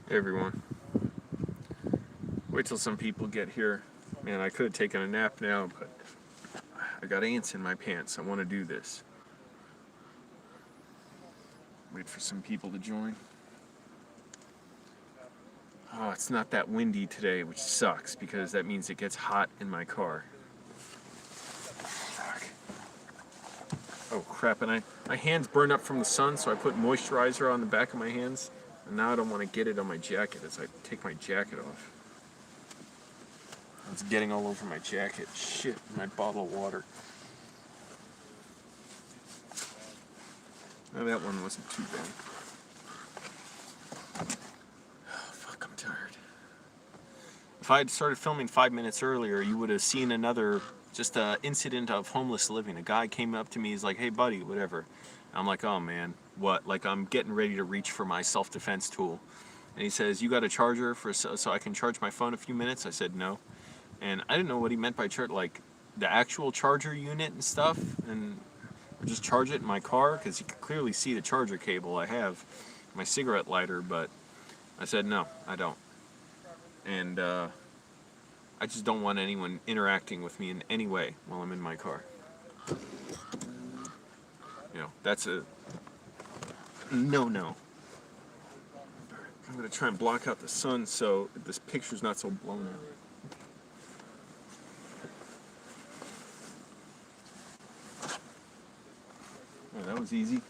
Hey everyone. Wait till some people get here. Man, I could have taken a nap now, but I got ants in my pants. I want to do this. Wait for some people to join. Oh, it's not that windy today, which sucks because that means it gets hot in my car. Fuck. Oh crap, and my hands burn up from the sun, so I put moisturizer on the back of my hands, and now I don't want to get it on my jacket as I take my jacket off. It's getting all over my jacket. Shit, my bottle of water. No, that one wasn't too bad. Oh, fuck, I'm tired. If I had started filming 5 minutes earlier, you would have seen another incident of homeless living. A guy came up to me, he's like, hey buddy, whatever. I'm like, oh man, what? Like I'm getting ready to reach for my self-defense tool. And he says, you got a charger so I can charge my phone a few minutes? I said, no. And I didn't know what he meant by charge, like the actual charger unit and stuff, and just charge it in my car, because you can clearly see the charger cable. I have my cigarette lighter, but I said, no, I don't. And I just don't want anyone interacting with me in any way while I'm in my car. You know, that's a no-no. I'm going to try and block out the sun so this picture's not so blown out. Oh, that was easy.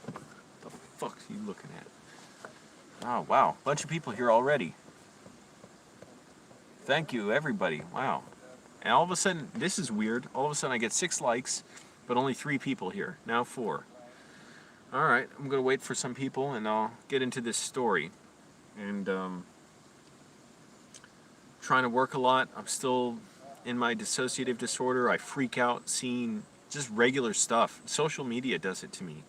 What the fuck are you looking at? Oh, wow. Bunch of people here already. Thank you, everybody. Wow. And all of a sudden, this is weird. All of a sudden, I get 6 likes, but only 3 people here. Now 4. Alright, I'm going to wait for some people, and I'll get into this story. And, trying to work a lot. I'm still in my dissociative disorder. I freak out seeing just regular stuff. Social media does it to me.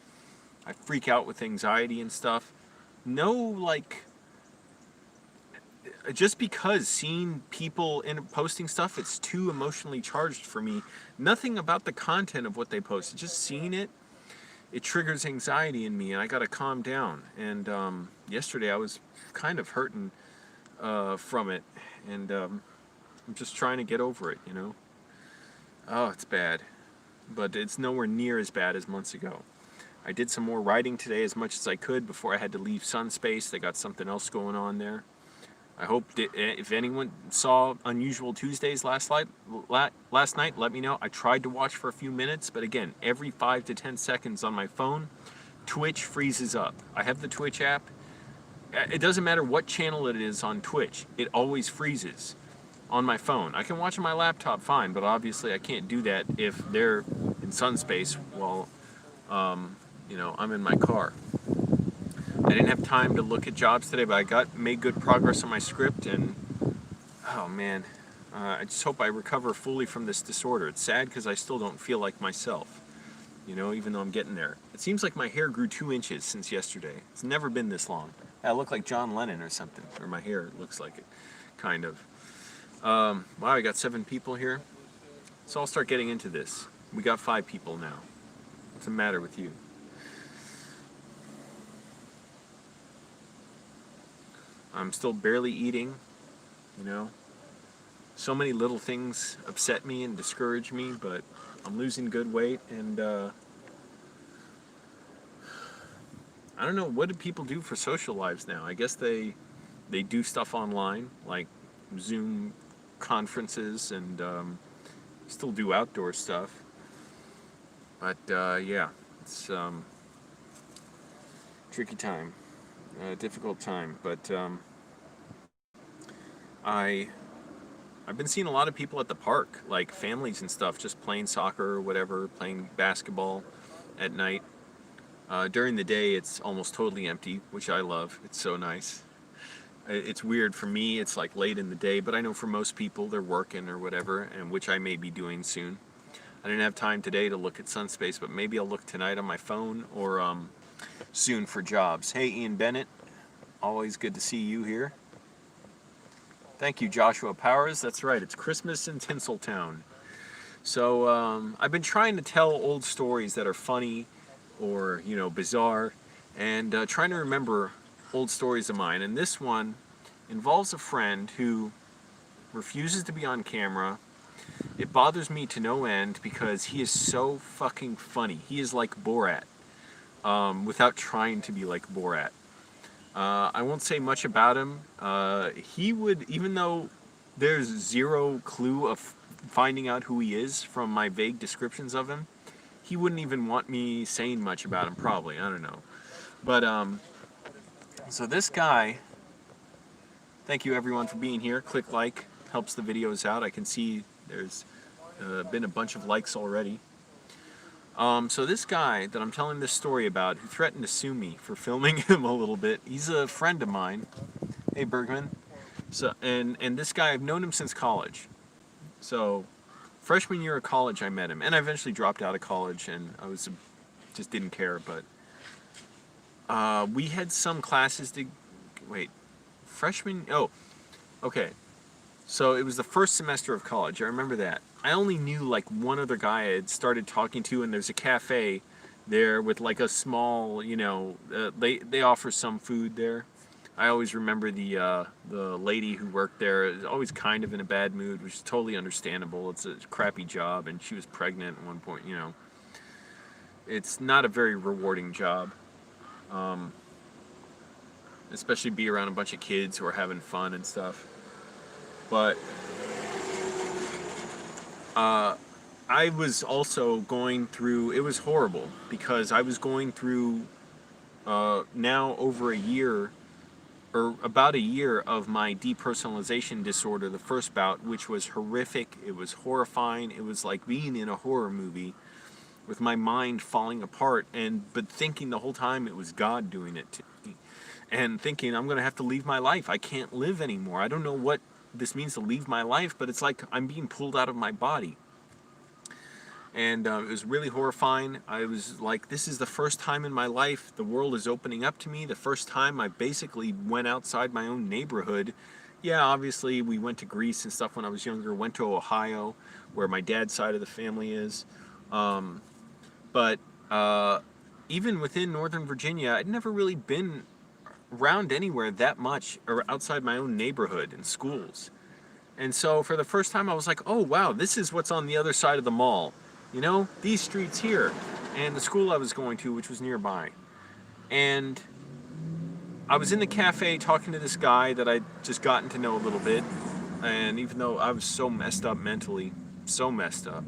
I freak out with anxiety and stuff. No, like, just because seeing people posting stuff, it's too emotionally charged for me. Nothing about the content of what they post. Just seeing it, it triggers anxiety in me, and I gotta calm down. And yesterday I was kind of hurting from it, and I'm just trying to get over it, you know? Oh, it's bad. But it's nowhere near as bad as months ago. I did some more writing today as much as I could before I had to leave Sunspace. They got something else going on there. I hope if anyone saw Unusual Tuesdays last night, let me know. I tried to watch for a few minutes, but again, every 5 to 10 seconds on my phone, Twitch freezes up. I have the Twitch app. It doesn't matter what channel it is on Twitch. It always freezes on my phone. I can watch on my laptop fine, but obviously I can't do that if they're in Sunspace while, you know, I'm in my car. I didn't have time to look at jobs today, but I made good progress on my script, and oh man, I just hope I recover fully from this disorder. It's sad because I still don't feel like myself, you know, even though I'm getting there. It seems like my hair grew 2 inches since yesterday. It's never been this long. I look like John Lennon or something, or my hair looks like it, kind of. Wow, I got 7 people here. So I'll start getting into this. We got 5 people now. What's the matter with you? I'm still barely eating, you know. So many little things upset me and discourage me, but I'm losing good weight, and I don't know, what do people do for social lives now? I guess they do stuff online, like Zoom conferences, and still do outdoor stuff. But yeah, it's tricky time, difficult time. But I've been seeing a lot of people at the park, like families and stuff, just playing soccer or whatever, playing basketball at night. During the day, it's almost totally empty, which I love. It's so nice. It's weird for me, it's like late in the day, but I know for most people they're working or whatever, and which I may be doing soon. I didn't have time today to look at Sunspace, but maybe I'll look tonight on my phone, or soon for jobs. Hey, Ian Bennett, always good to see you here. Thank you, Joshua Powers. That's right, it's Christmas in Tinseltown. So I've been trying to tell old stories that are funny or, you know, bizarre, and trying to remember old stories of mine, and this one involves a friend who refuses to be on camera. It bothers me to no end because he is so fucking funny. He is like Borat, without trying to be like Borat. I won't say much about him. He would, even though there's zero clue of finding out who he is from my vague descriptions of him, he wouldn't even want me saying much about him, probably. I don't know. But, so this guy, thank you everyone for being here. Click like, helps the videos out. I can see there's been a bunch of likes already. So this guy that I'm telling this story about, who threatened to sue me for filming him a little bit, he's a friend of mine. Hey Bergman. So and this guy, I've known him since college. So freshman year of college I met him, and I eventually dropped out of college, and I was just didn't care. But we had some classes to freshman. Oh, okay. So it was the first semester of college. I remember that. I only knew like one other guy I had started talking to, and there's a cafe there with like a small, they offer some food there. I always remember the lady who worked there is always kind of in a bad mood, which is totally understandable. It's a crappy job, and she was pregnant at one point. It's not a very rewarding job, especially be around a bunch of kids who are having fun and stuff. But I was also going through, it was horrible, because I was going through now over a year, or about a year, of my depersonalization disorder, the first bout, which was horrific. It was horrifying. It was like being in a horror movie with my mind falling apart, but thinking the whole time it was God doing it to me, and thinking I'm going to have to leave my life. I can't live anymore. I don't know what this means to leave my life, but it's like I'm being pulled out of my body. And it was really horrifying. I was like, this is the first time in my life the world is opening up to me. The first time I basically went outside my own neighborhood. Yeah, obviously we went to Greece and stuff when I was younger, went to Ohio, where my dad's side of the family is. But even within Northern Virginia, I'd never really been around anywhere that much, or outside my own neighborhood and schools. And so for the first time I was like, oh wow, this is what's on the other side of the mall. These streets here, and the school I was going to, which was nearby. And I was in the cafe talking to this guy that I'd just gotten to know a little bit, and even though I was so messed up mentally, so messed up.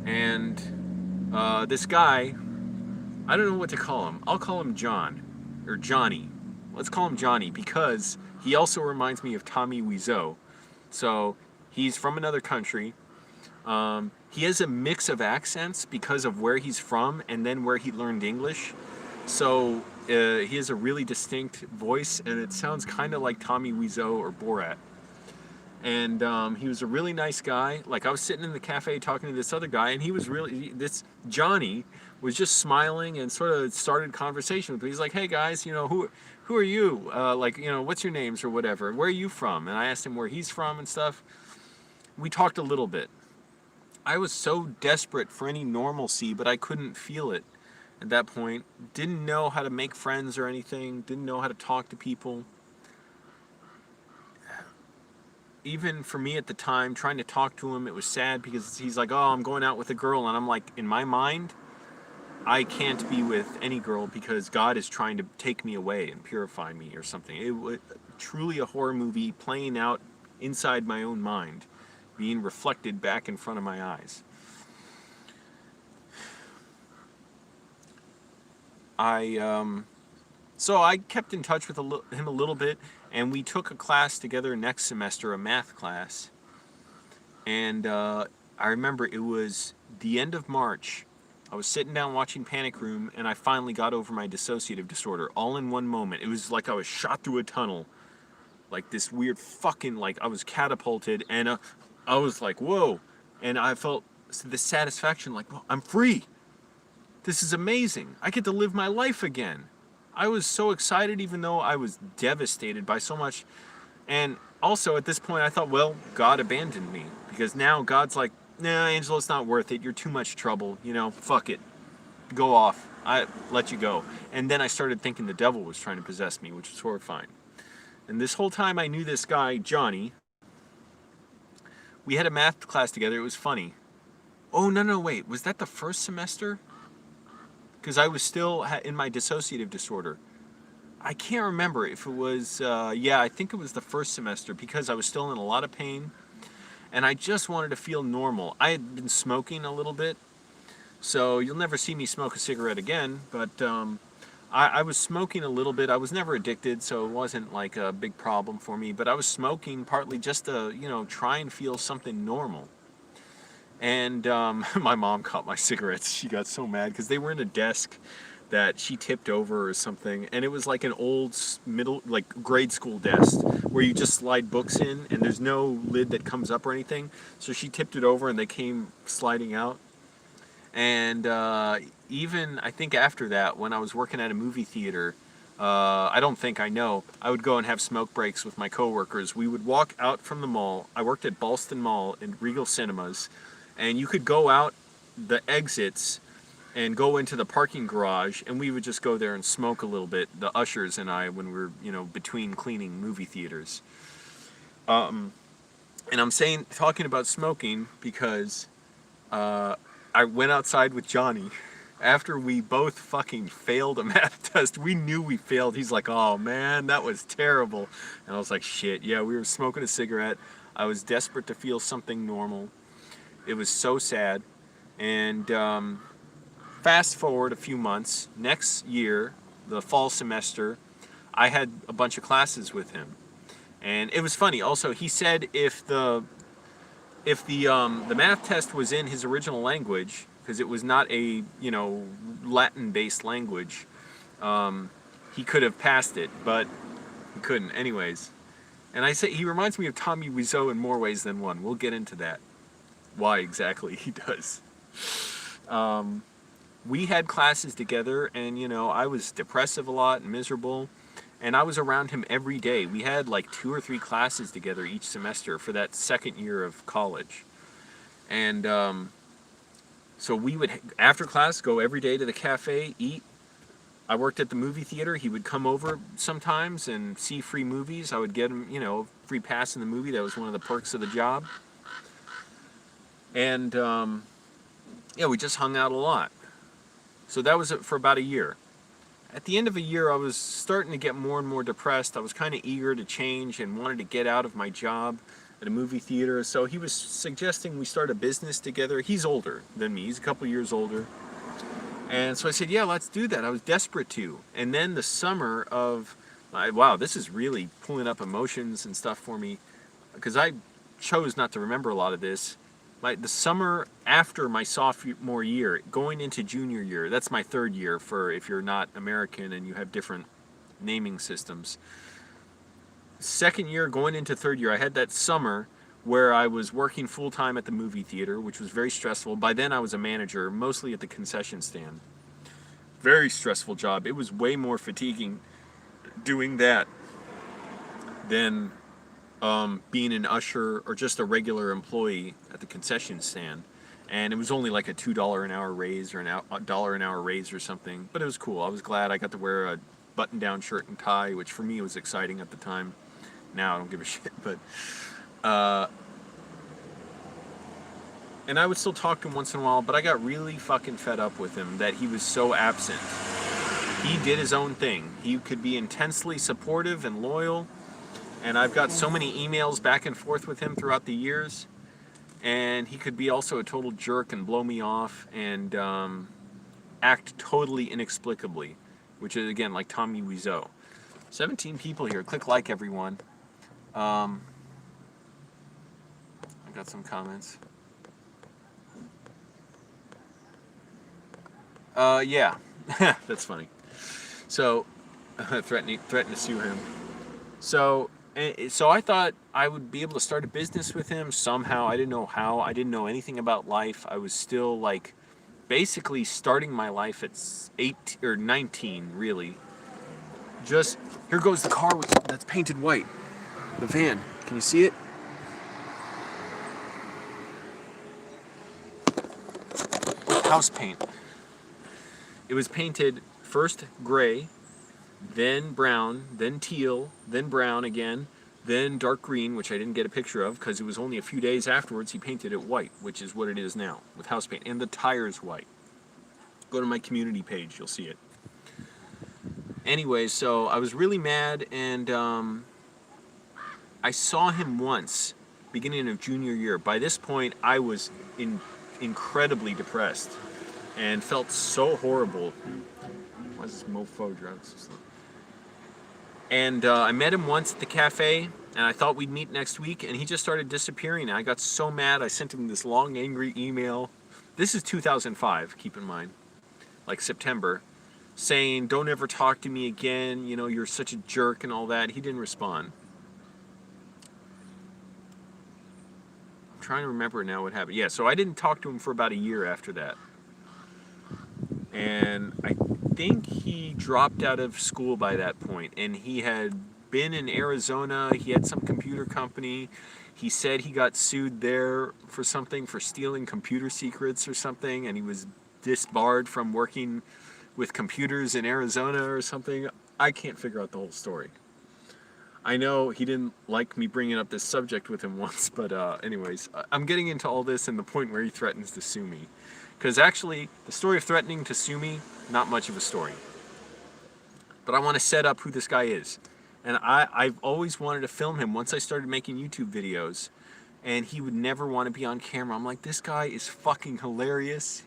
And this guy, I don't know what to call him. I'll call him John, or Johnny. Let's call him Johnny, because he also reminds me of Tommy Wiseau. So he's from another country. He has a mix of accents because of where he's from and then where he learned English. So he has a really distinct voice, and it sounds kind of like Tommy Wiseau or Borat. And he was a really nice guy. Like, I was sitting in the cafe talking to this other guy, and this Johnny was just smiling and sort of started conversation with me. He's like, hey guys, who are you? What's your names or whatever? Where are you from? And I asked him where he's from and stuff. We talked a little bit. I was so desperate for any normalcy, but I couldn't feel it at that point. Didn't know how to make friends or anything. Didn't know how to talk to people. Even for me at the time, trying to talk to him, it was sad, because he's like, oh, I'm going out with a girl. And I'm like, in my mind, I can't be with any girl because God is trying to take me away and purify me or something. It was truly a horror movie playing out inside my own mind, being reflected back in front of my eyes. So I kept in touch with him a little bit, and we took a class together next semester, a math class. And I remember it was the end of March. I was sitting down watching Panic Room, and I finally got over my dissociative disorder, all in one moment. It was like I was shot through a tunnel, like this weird fucking, like I was catapulted, and I was like, whoa. And I felt this satisfaction, like, well, I'm free. This is amazing. I get to live my life again. I was so excited, even though I was devastated by so much. And also at this point I thought, well, God abandoned me, because now God's like, nah, Angelo, it's not worth it. You're too much trouble. Fuck it. go off. I let you go. And then I started thinking the devil was trying to possess me, which was horrifying. And this whole time I knew this guy, Johnny. We had a math class together. It was funny. Oh, no, wait. Was that the first semester? Because I was still in my dissociative disorder. I can't remember if it was, yeah, I think it was the first semester because I was still in a lot of pain and I just wanted to feel normal. I had been smoking a little bit, so you'll never see me smoke a cigarette again, but I was smoking a little bit. I was never addicted, so it wasn't like a big problem for me, but I was smoking partly just to, try and feel something normal. And my mom caught my cigarettes. She got so mad because they were in a desk that she tipped over or something, and it was like an old grade school desk where you just slide books in and there's no lid that comes up or anything. So she tipped it over and they came sliding out. And even I think after that, when I was working at a movie theater, I know, I would go and have smoke breaks with my coworkers. We would walk out from the mall. I worked at Ballston Mall in Regal Cinemas, and you could go out the exits and go into the parking garage, and we would just go there and smoke a little bit, the ushers and I, when we were, between cleaning movie theaters. And I'm talking about smoking because I went outside with Johnny after we both fucking failed a math test. We knew we failed. He's like, oh man, that was terrible. And I was like, shit, yeah, we were smoking a cigarette. I was desperate to feel something normal. It was so sad. And fast forward a few months, next year, the fall semester, I had a bunch of classes with him. And it was funny. Also, he said if the math test was in his original language, because it was not a, Latin-based language, he could have passed it, but he couldn't anyways. And I say he reminds me of Tommy Wiseau in more ways than one. We'll get into that. Why exactly he does. We had classes together, and I was depressive a lot and miserable, and I was around him every day. We had like 2 or 3 classes together each semester for that second year of college. And so we would, after class, go every day to the cafe, eat. I worked at the movie theater. He would come over sometimes and see free movies. I would get him, free pass in the movie. That was one of the perks of the job. And yeah, we just hung out a lot. So that was it for about a year. At the end of a year, I was starting to get more and more depressed. I was kind of eager to change and wanted to get out of my job at a movie theater. So he was suggesting we start a business together. He's older than me. He's a couple years older. And so I said, yeah, let's do that. I was desperate to. And then the summer of, wow, this is really pulling up emotions and stuff for me, because I chose not to remember a lot of this. The summer after my sophomore year, going into junior year, that's my third year for if you're not American and you have different naming systems. Second year, going into third year, I had that summer where I was working full-time at the movie theater, which was very stressful. By then I was a manager, mostly at the concession stand. Very stressful job. It was way more fatiguing doing that than being an usher or just a regular employee at the concession stand. And it was only like a $2 an hour raise or a dollar an hour raise or something, but it was cool. I was glad I got to wear a button-down shirt and tie, which for me was exciting at the time. Now I don't give a shit, but and I would still talk to him once in a while, but I got really fucking fed up with him that he was so absent. He did his own thing. He could be intensely supportive and loyal, and I've got so many emails back and forth with him throughout the years, and he could be also a total jerk and blow me off and act totally inexplicably, which is, again, like Tommy Wiseau. 17 people here. Click like, everyone. I got some comments. Yeah, that's funny. So, threatening to sue him. So I thought I would be able to start a business with him somehow. I didn't know how. I didn't know anything about life. I was still like basically starting my life at 18 or 19, really. Just here goes the car that's painted white. The van. Can you see it? House paint. It was painted first gray, then brown, then teal, then brown again, then dark green, which I didn't get a picture of because it was only a few days afterwards he painted it white, which is what it is now with house paint, and the tires white. Go to my community page, you'll see it. Anyway, so I was really mad, and I saw him once, beginning of junior year. By this point, I was incredibly depressed and felt so horrible. Why is this mofo drugs? And I met him once at the cafe, and I thought we'd meet next week, and he just started disappearing. And I got so mad, I sent him this long, angry email. This is 2005, keep in mind, like September, saying, don't ever talk to me again, you know, you're such a jerk and all that. He didn't respond. I'm trying to remember now what happened. Yeah, so I didn't talk to him for about a year after that. And I think he dropped out of school by that point, and he had been in Arizona. He had some computer company. He said he got sued there for something, for stealing computer secrets or something, and he was disbarred from working with computers in Arizona or something. I can't figure out the whole story. I know he didn't like me bringing up this subject with him once, but anyways, I'm getting into all this and the point where he threatens to sue me. Because actually, the story of threatening to sue me, not much of a story. But I want to set up who this guy is. And I've always wanted to film him once I started making YouTube videos. And he would never want to be on camera. I'm like, this guy is fucking hilarious.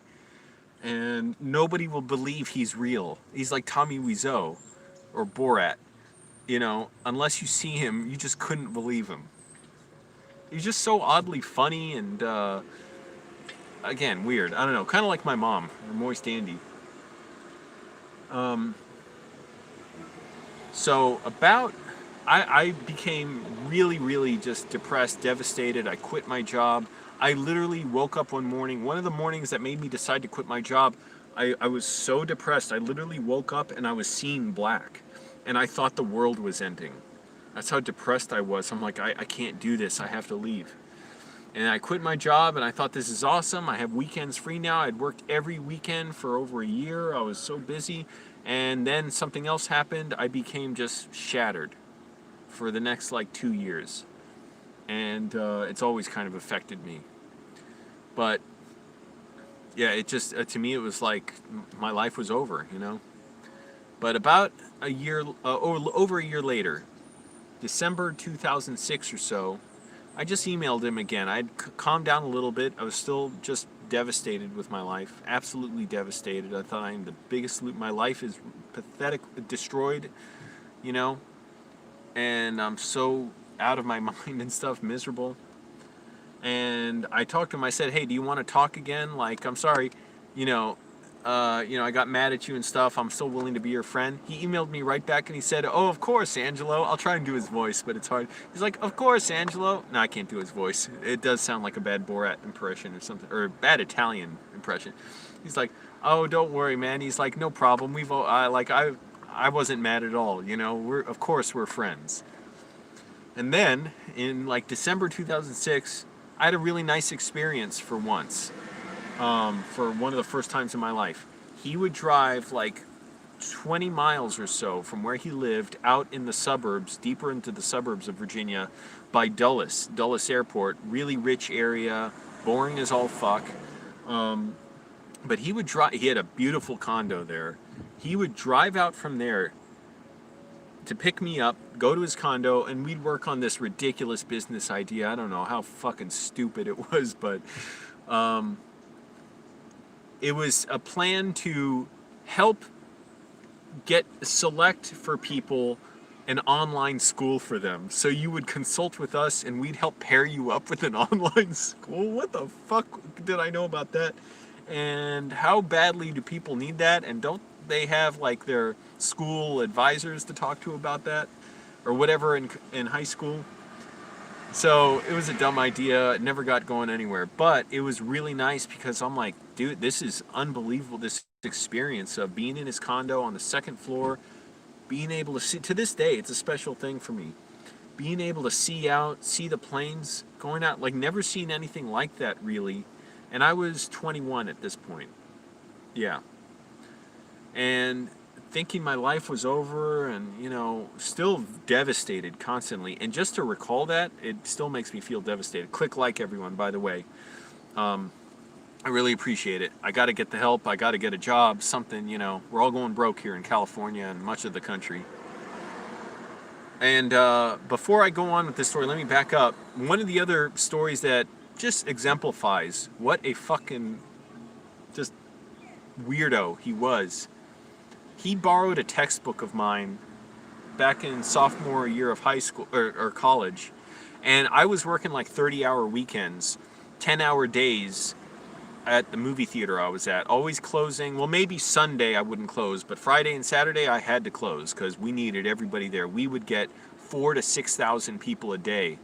And nobody will believe he's real. He's like Tommy Wiseau or Borat. You know, unless you see him, you just couldn't believe him. He's just so oddly funny and... again, weird. I don't know. Kind of like my mom, or Moist Andy. So I became really, really just depressed, devastated. I quit my job. I literally woke up one morning. One of the mornings that made me decide to quit my job, I was so depressed. I literally woke up and I was seeing black. And I thought the world was ending. That's how depressed I was. I'm like, I can't do this. I have to leave. And I quit my job, and I thought, this is awesome. I have weekends free now. I'd worked every weekend for over a year. I was so busy. And then something else happened. I became just shattered for the next, like, 2 years. And it's always kind of affected me. But, yeah, it just, to me, it was like my life was over, you know? But about a year, over a year later, December 2006 or so, I just emailed him again. I'd calmed down a little bit. I was still just devastated with my life. Absolutely devastated. I thought I'm the biggest loot. My life is pathetic, destroyed, you know? And I'm so out of my mind and stuff, miserable. And I talked to him. I said, hey, do you want to talk again? Like, I'm sorry, you know, I got mad at you and stuff. I'm still willing to be your friend. He emailed me right back and he said, oh, of course, Angelo. I'll try and do his voice, but it's hard. He's like, of course, Angelo. No, I can't do his voice. It does sound like a bad Borat impression or something, or a bad Italian impression. He's like, oh, don't worry, man. He's like, no problem. I wasn't mad at all. You know, of course we're friends. And then in like December 2006, I had a really nice experience for once. For one of the first times in my life. He would drive like 20 miles or so from where he lived out in the suburbs, deeper into the suburbs of Virginia, by Dulles Airport, really rich area, boring as all fuck. But he would drive, he had a beautiful condo there. He would drive out from there to pick me up, go to his condo, and we'd work on this ridiculous business idea. I don't know how fucking stupid it was, but it was a plan to help select for people an online school for them. So you would consult with us and we'd help pair you up with an online school. What the fuck did I know about that? And how badly do people need that? And don't they have like their school advisors to talk to about that? Or whatever in high school? So it was a dumb idea. It never got going anywhere. But it was really nice because I'm like, dude, this is unbelievable. This experience of being in his condo on the second floor, being able to see, to this day, it's a special thing for me. Being able to see out, see the planes going out, like never seen anything like that really. And I was 21 at this point. Yeah. and thinking my life was over, and still devastated constantly. And just to recall that, it still makes me feel devastated. Click like, everyone, by the way. I really appreciate it. I got to get the help. I got to get a job, something. We're all going broke here in California and much of the country. And before I go on with this story, let me back up. One of the other stories that just exemplifies what a fucking just weirdo he was. He borrowed a textbook of mine back in sophomore year of high school or college, and I was working like 30-hour weekends, 10-hour days at the movie theater I was at, always closing. Well, maybe Sunday I wouldn't close, but Friday and Saturday I had to close because we needed everybody there. We would get 4,000 to 6,000 people a day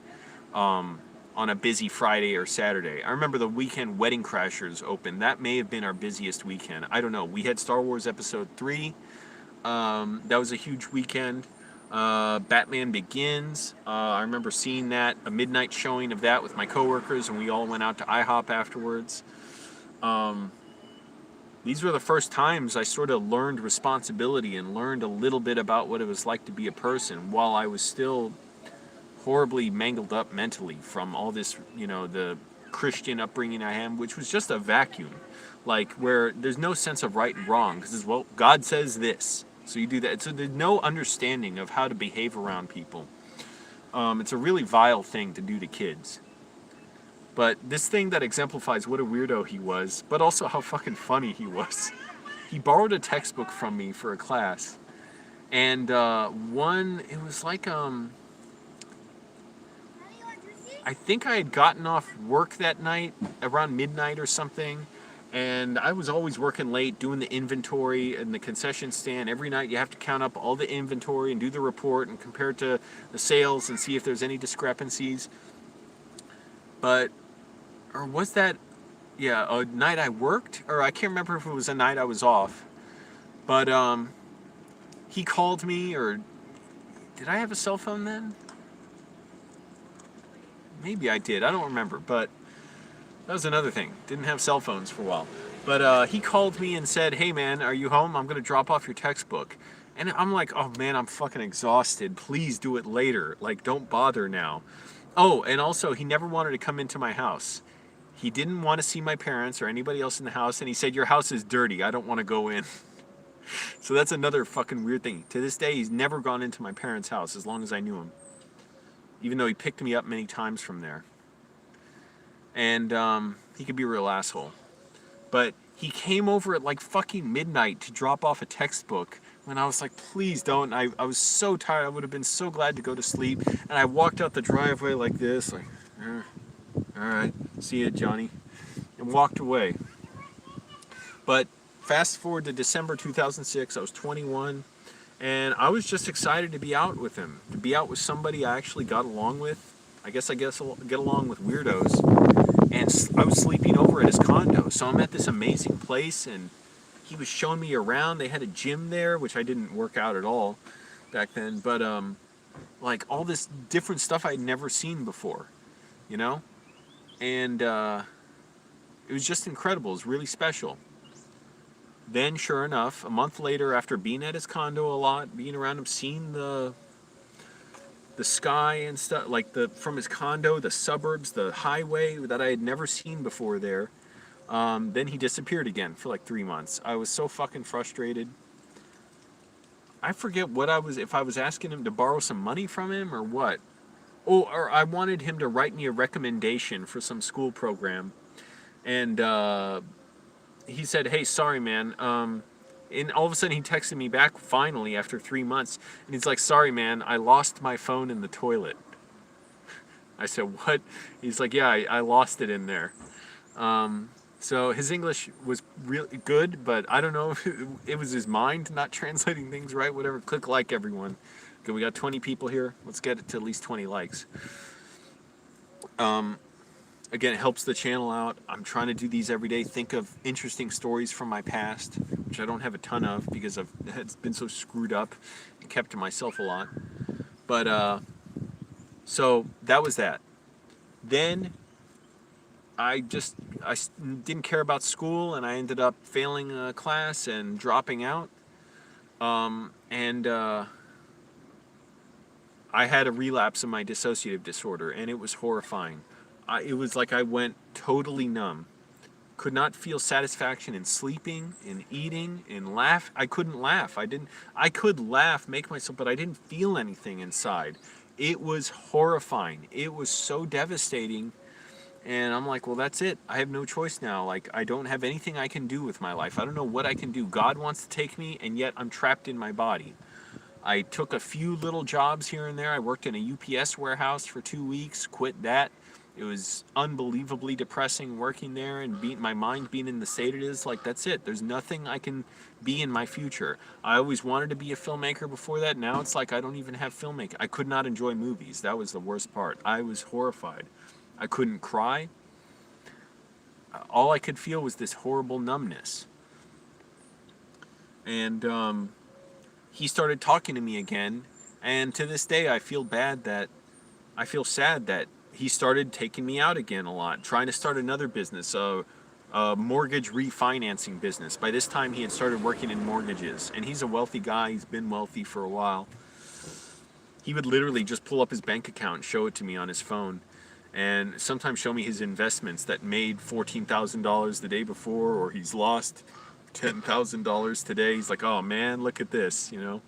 on a busy Friday or Saturday. I remember the weekend Wedding Crashers opened. That may have been our busiest weekend. I don't know. We had Star Wars Episode 3. That was a huge weekend. Batman Begins. I remember seeing that, a midnight showing of that with my coworkers, and we all went out to IHOP afterwards. These were the first times I sort of learned responsibility and learned a little bit about what it was like to be a person while I was still horribly mangled up mentally from all this, the Christian upbringing I had, which was just a vacuum, like where there's no sense of right and wrong because, well, God says this, so you do that. So there's no understanding of how to behave around people. It's a really vile thing to do to kids. But this thing that exemplifies what a weirdo he was, but also how fucking funny he was. He borrowed a textbook from me for a class, and it was like, I think I had gotten off work that night around midnight or something, and I was always working late doing the inventory in the concession stand. Every night you have to count up all the inventory and do the report and compare it to the sales and see if there's any discrepancies. But or was that, a night I worked? Or I can't remember if it was a night I was off. But he called me, or did I have a cell phone then? Maybe I did. I don't remember. But that was another thing. Didn't have cell phones for a while. But he called me and said, "Hey man, are you home? I'm going to drop off your textbook." And I'm like, "Oh man, I'm fucking exhausted. Please do it later. Like, don't bother now." Oh, and also, he never wanted to come into my house. He didn't want to see my parents or anybody else in the house, and he said, "Your house is dirty. I don't want to go in." So that's another fucking weird thing. To this day, he's never gone into my parents' house as long as I knew him, even though he picked me up many times from there. And he could be a real asshole. But he came over at like fucking midnight to drop off a textbook when I was like, "Please don't." I was so tired. I would have been so glad to go to sleep. And I walked out the driveway like this, like, all right, see you, Johnny, and walked away. But fast forward to December 2006, I was 21, and I was just excited to be out with him, to be out with somebody I actually got along with. I guess I'll get along with weirdos. And I was sleeping over at his condo, so I'm at this amazing place, and he was showing me around. They had a gym there, which I didn't work out at all back then, but like all this different stuff I'd never seen before, and it was just incredible. It was really special. Then, sure enough, a month later, after being at his condo a lot, being around him, seeing the sky and stuff, like from his condo, the suburbs, the highway that I had never seen before there, then he disappeared again for like 3 months. I was so fucking frustrated. I forget if I was asking him to borrow some money from him or what. Oh, or I wanted him to write me a recommendation for some school program. And he said, "Hey, sorry, man." And all of a sudden he texted me back finally after 3 months. And he's like, "Sorry, man, I lost my phone in the toilet." I said, "What?" He's like, "Yeah, I lost it in there." So his English was really good, but I don't know if it was his mind not translating things right, whatever. Click like, everyone. Okay, we got 20 people here. Let's get it to at least 20 likes. Again, it helps the channel out. I'm trying to do these every day. Think of interesting stories from my past, which I don't have a ton of because it's been so screwed up and kept to myself a lot. But, so that was that. Then I didn't care about school, and I ended up failing a class and dropping out. And I had a relapse of my dissociative disorder, and it was horrifying. It was like I went totally numb. Could not feel satisfaction in sleeping, in eating, in laugh. I couldn't laugh. I could laugh, make myself, but I didn't feel anything inside. It was horrifying. It was so devastating. And I'm like, well, that's it. I have no choice now. Like, I don't have anything I can do with my life. I don't know what I can do. God wants to take me, and yet I'm trapped in my body. I took a few little jobs here and there. I worked in a UPS warehouse for 2 weeks, quit that. It was unbelievably depressing working there and my mind being in the state it is. Like, that's it. There's nothing I can be in my future. I always wanted to be a filmmaker before that. Now it's like I don't even have filmmaking. I could not enjoy movies. That was the worst part. I was horrified. I couldn't cry. All I could feel was this horrible numbness. And he started talking to me again. And to this day, I feel sad that he started taking me out again a lot, trying to start another business, a mortgage refinancing business. By this time, he had started working in mortgages, and he's a wealthy guy. He's been wealthy for a while. He would literally just pull up his bank account and show it to me on his phone, and sometimes show me his investments that made $14,000 the day before, or he's lost $10,000 today. He's like, oh man, look at this, you know.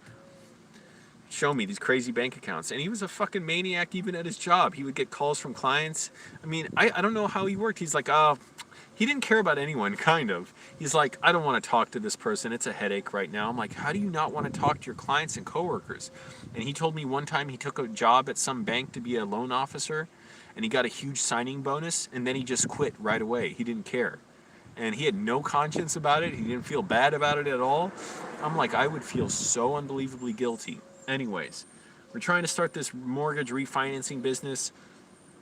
Show me these crazy bank accounts. And he was a fucking maniac even at his job. He would get calls from clients. I mean, I don't know how he worked. He's like, he didn't care about anyone, kind of. He's like, I don't want to talk to this person. It's a headache right now. I'm like, how do you not want to talk to your clients and coworkers? And he told me one time he took a job at some bank to be a loan officer, and he got a huge signing bonus, and then he just quit right away. He didn't care. And he had no conscience about it. He didn't feel bad about it at all. I'm like, I would feel so unbelievably guilty. Anyways, we're trying to start this mortgage refinancing business.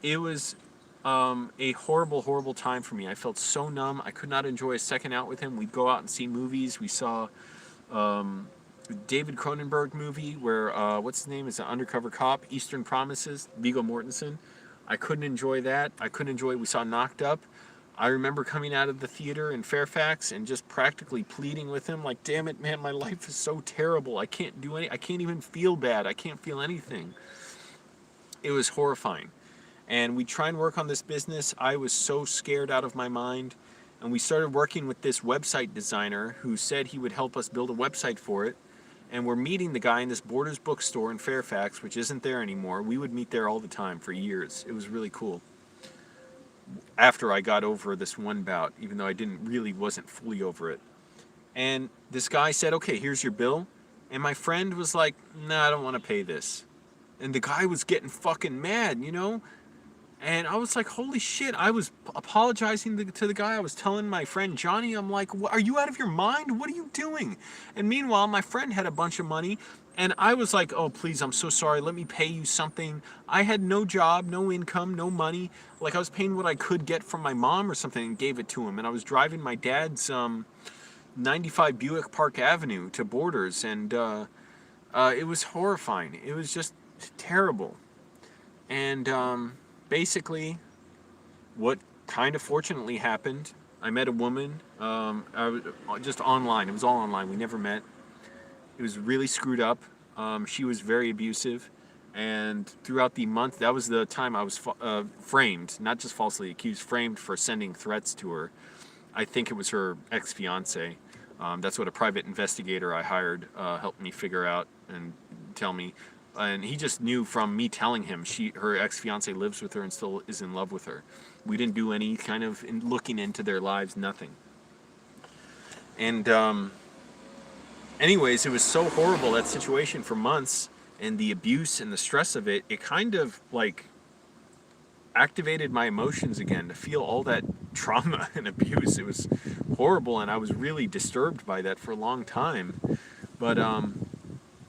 It was a horrible, horrible time for me. I felt so numb. I could not enjoy a second out with him. We'd go out and see movies. We saw David Cronenberg movie where, what's his name? It's an undercover cop, Eastern Promises, Viggo Mortensen. I couldn't enjoy that. We saw Knocked Up. I remember coming out of the theater in Fairfax and just practically pleading with him, like, damn it, man, my life is so terrible. I can't even feel bad. I can't feel anything. It was horrifying. And we try and work on this business. I was so scared out of my mind. And we started working with this website designer who said he would help us build a website for it. And we're meeting the guy in this Borders bookstore in Fairfax, which isn't there anymore. We would meet there all the time for years. It was really cool. After I got over this one bout, even though I wasn't fully over it. And this guy said, okay, here's your bill. And my friend was like, nah, I don't want to pay this. And the guy was getting fucking mad, you know? And I was like, holy shit. I was apologizing to the guy. I was telling my friend Johnny, I'm like, are you out of your mind? What are you doing? And meanwhile, my friend had a bunch of money. And I was like, oh, please, I'm so sorry. Let me pay you something. I had no job, no income, no money. Like, I was paying what I could get from my mom or something and gave it to him. And I was driving my dad's 95 Buick Park Avenue to Borders. And it was horrifying. It was just terrible. And basically, what kind of fortunately happened, I met a woman just online. It was all online. We never met. It was really screwed up. She was very abusive. And throughout the month, that was the time I was framed, not just falsely accused, framed for sending threats to her. I think it was her ex-fiance. That's what a private investigator I hired helped me figure out and tell me. And he just knew from me telling him her ex-fiance lives with her and still is in love with her. We didn't do any kind of looking into their lives, nothing. And anyways, it was so horrible, that situation, for months, and the abuse and the stress of it, it kind of like activated my emotions again to feel all that trauma and abuse. It was horrible, and I was really disturbed by that for a long time. But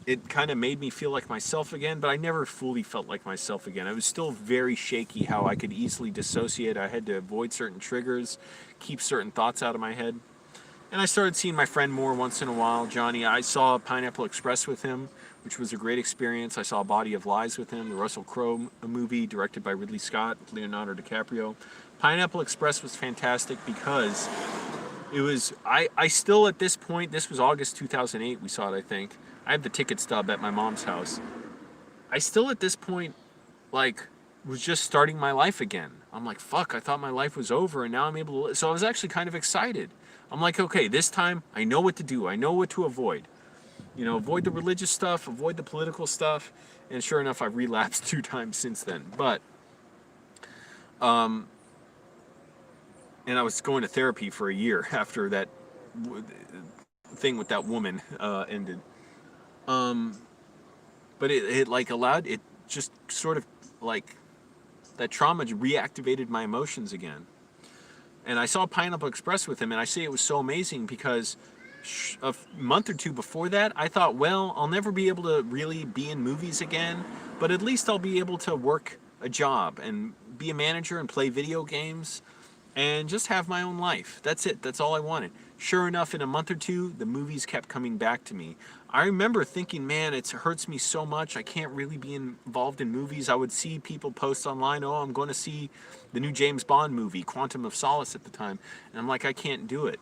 it kind of made me feel like myself again, but I never fully felt like myself again. I was still very shaky how I could easily dissociate. I had to avoid certain triggers, keep certain thoughts out of my head. And I started seeing my friend more once in a while, Johnny. I saw Pineapple Express with him, which was a great experience. I saw Body of Lies with him, the Russell Crowe movie directed by Ridley Scott with Leonardo DiCaprio. Pineapple Express was fantastic because It was I still at this point. This was August 2008. We saw it. I think I have the ticket stub at my mom's house. I still at this point like was just starting my life again. I'm like, fuck, I thought my life was over and now I'm able to. So I was actually kind of excited. I'm like, okay, this time I know what to do. I know what to avoid. You know, avoid the religious stuff, avoid the political stuff. And sure enough, I've relapsed 2 times since then. But, and I was going to therapy for a year after that thing with that woman ended. But it like allowed, it just sort of like, that trauma reactivated my emotions again. And I saw Pineapple Express with him, and I say it was so amazing because a month or two before that, I thought, well, I'll never be able to really be in movies again, but at least I'll be able to work a job and be a manager and play video games and just have my own life. That's it. That's all I wanted. Sure enough, in a month or two, the movies kept coming back to me. I remember thinking, man, it hurts me so much. I can't really be involved in movies. I would see people post online, oh, I'm going to see the new James Bond movie, Quantum of Solace at the time. And I'm like, I can't do it.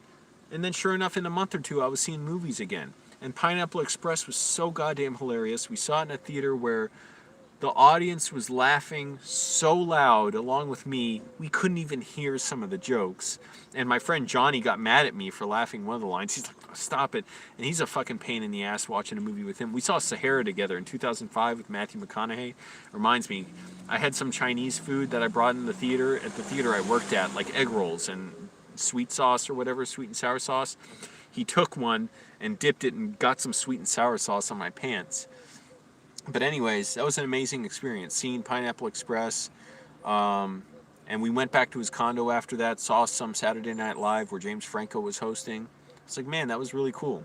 And then sure enough, in a month or two, I was seeing movies again. And Pineapple Express was so goddamn hilarious. We saw it in a theater where the audience was laughing so loud along with me, we couldn't even hear some of the jokes. And my friend Johnny got mad at me for laughing one of the lines. He's like, oh, stop it. And he's a fucking pain in the ass watching a movie with him. We saw Sahara together in 2005 with Matthew McConaughey. Reminds me, I had some Chinese food that I brought in the theater, at the theater I worked at, like egg rolls and sweet sauce or whatever, sweet and sour sauce. He took one and dipped it and got some sweet and sour sauce on my pants. But anyways, that was an amazing experience, seeing Pineapple Express. And we went back to his condo after that, saw some Saturday Night Live where James Franco was hosting. It's like, man, that was really cool.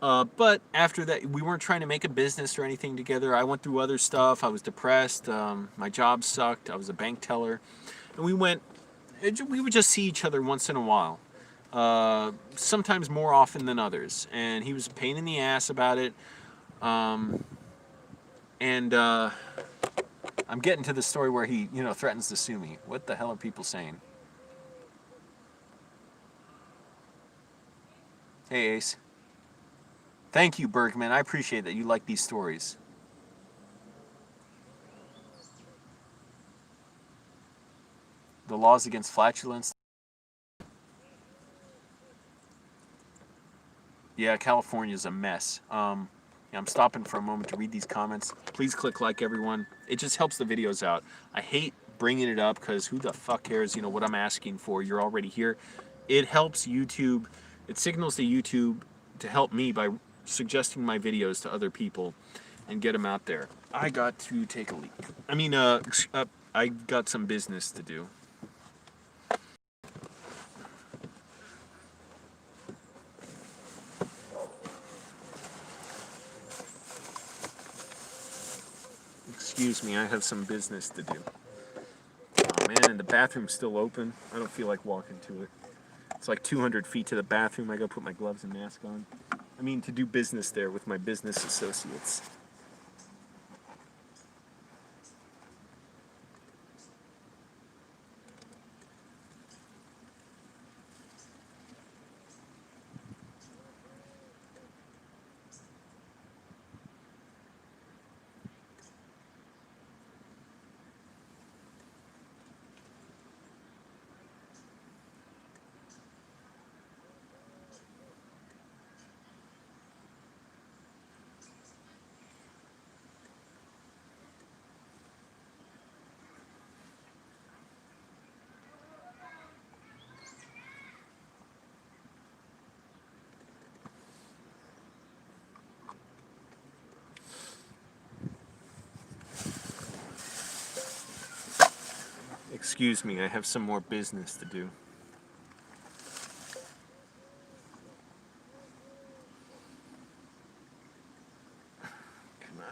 But after that, we weren't trying to make a business or anything together. I went through other stuff. I was depressed. My job sucked. I was a bank teller. And we would just see each other once in a while. Sometimes more often than others. And he was a pain in the ass about it. And I'm getting to the story where he, threatens to sue me. What the hell are people saying? Hey, Ace. Thank you, Bergman. I appreciate that you like these stories. The laws against flatulence. Yeah, California's a mess. I'm stopping for a moment to read these comments. Please click like, everyone. It just helps the videos out. I hate bringing it up because who the fuck cares, what I'm asking for. You're already here. It helps YouTube. It signals to YouTube to help me by suggesting my videos to other people and get them out there. I got to take a leak. I got some business to do. Excuse me, I have some business to do. Oh man, and the bathroom's still open. I don't feel like walking to it. It's like 200 feet to the bathroom. I gotta put my gloves and mask on. I mean, to do business there with my business associates. Excuse me, I have some more business to do. Come on.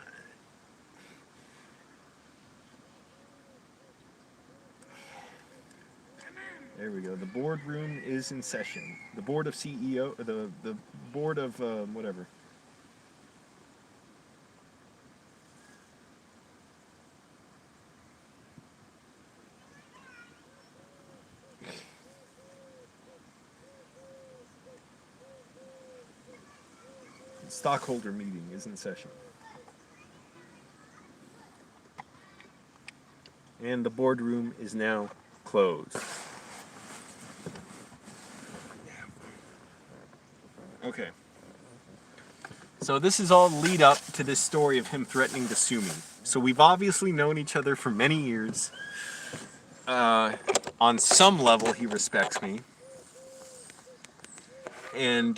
There we go. The boardroom is in session. The board of CEO, the board of whatever. Stockholder meeting is in session. And the boardroom is now closed. Okay. So this is all lead up to this story of him threatening to sue me. So we've obviously known each other for many years. On some level, he respects me. And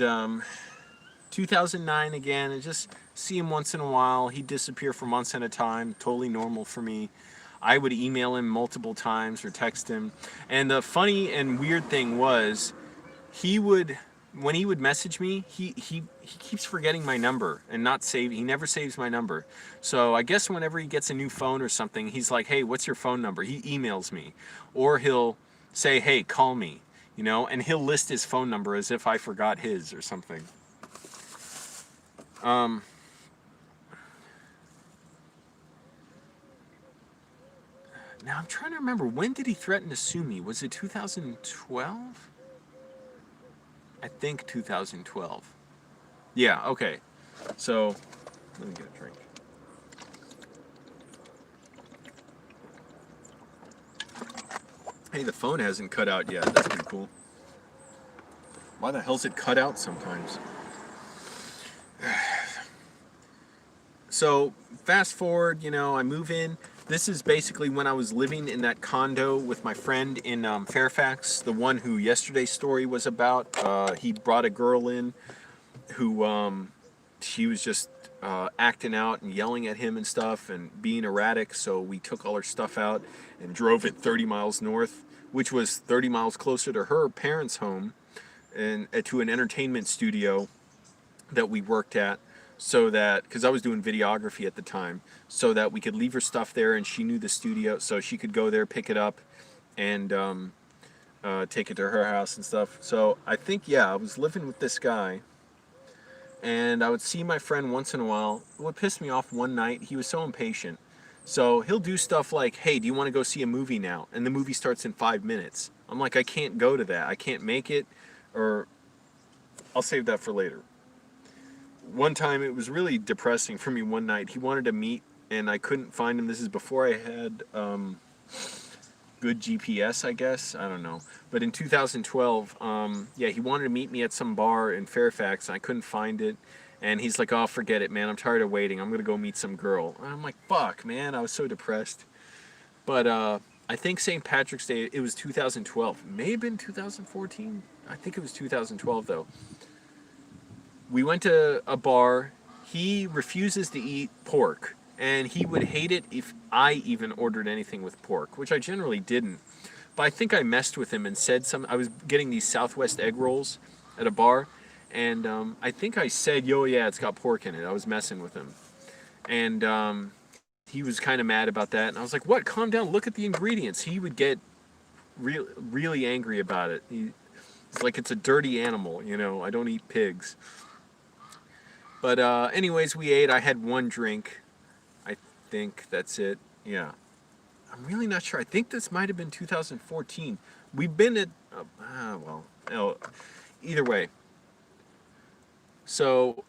2009 again, I just see him once in a while. He'd disappear for months at a time, totally normal for me. I would email him multiple times or text him. And the funny and weird thing was, when he would message me, he keeps forgetting my number and he never saves my number. So I guess whenever he gets a new phone or something, he's like, hey, what's your phone number? He emails me. Or he'll say, hey, call me, and he'll list his phone number as if I forgot his or something. Now I'm trying to remember, when did he threaten to sue me? Was it 2012? I think 2012. Yeah, okay. So, let me get a drink. Hey, the phone hasn't cut out yet. That's pretty cool. Why the hell's it cut out sometimes? So, fast forward, I move in. This is basically when I was living in that condo with my friend in Fairfax, the one who yesterday's story was about. He brought a girl in who she was just acting out and yelling at him and stuff and being erratic, so we took all her stuff out and drove it 30 miles north, which was 30 miles closer to her parents' home and to an entertainment studio that we worked at. So that, because I was doing videography at the time, so that we could leave her stuff there and she knew the studio, so she could go there, pick it up, and take it to her house and stuff. So I think, yeah, I was living with this guy, and I would see my friend once in a while. What pissed me off one night, he was so impatient. So he'll do stuff like, hey, do you want to go see a movie now? And the movie starts in 5 minutes. I'm like, I can't go to that. I can't make it, or I'll save that for later. One time, it was really depressing for me one night. He wanted to meet, and I couldn't find him. This is before I had good GPS, I guess. I don't know. But in 2012, yeah, he wanted to meet me at some bar in Fairfax, and I couldn't find it. And he's like, oh, forget it, man. I'm tired of waiting. I'm going to go meet some girl. And I'm like, fuck, man. I was so depressed. But I think St. Patrick's Day, it was 2012. It may have been 2014. I think it was 2012, though. We went to a bar. He refuses to eat pork, and he would hate it if I even ordered anything with pork, which I generally didn't. But I think I messed with him and said I was getting these Southwest egg rolls at a bar, and I think I said, yo, yeah, it's got pork in it. I was messing with him. And he was kind of mad about that, and I was like, what? Calm down. Look at the ingredients. He would get really angry about it. It's like it's a dirty animal, I don't eat pigs. But anyways, we ate. I had one drink. I think that's it. Yeah. I'm really not sure. I think this might have been 2014. We've been at... either way. So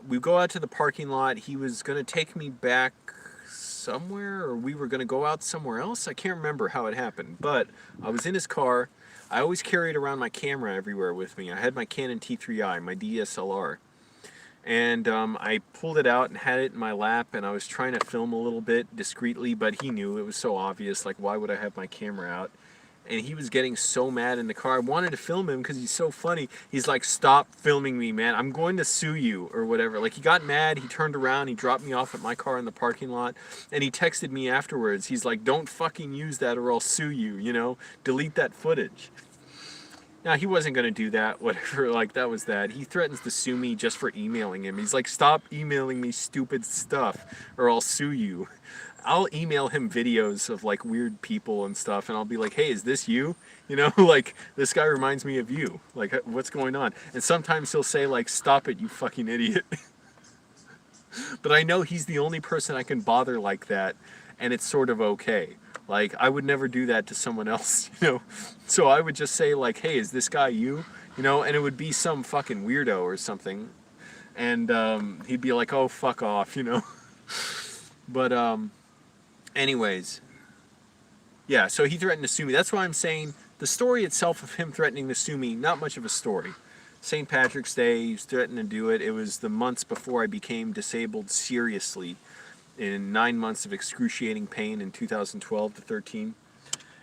we go out to the parking lot. He was going to take me back somewhere, or we were going to go out somewhere else. I can't remember how it happened. But I was in his car. I always carried around my camera everywhere with me. I had my Canon T3i, my DSLR. And I pulled it out and had it in my lap, and I was trying to film a little bit discreetly, but he knew it was so obvious. Like, why would I have my camera out? And he was getting so mad in the car. I wanted to film him because he's so funny. He's like, stop filming me, man. I'm going to sue you, or whatever. Like, he got mad. He turned around. He dropped me off at my car in the parking lot. And he texted me afterwards. He's like, don't fucking use that or I'll sue you, Delete that footage. Now, he wasn't going to do that, whatever, like, that was that. He threatens to sue me just for emailing him. He's like, stop emailing me stupid stuff, or I'll sue you. I'll email him videos of, like, weird people and stuff, and I'll be like, hey, is this you? Like, this guy reminds me of you. Like, what's going on? And sometimes he'll say, like, stop it, you fucking idiot. But I know he's the only person I can bother like that, and it's sort of okay. Like, I would never do that to someone else, So I would just say, like, hey, is this guy you? And it would be some fucking weirdo or something. And he'd be like, "Oh, fuck off," you know. But anyways, yeah. So he threatened to sue me. That's why I'm saying the story itself of him threatening to sue me, not much of a story. St. Patrick's Day, he was threatening to do it. It was the months before I became disabled seriously, in 9 months of excruciating pain in 2012 to 13.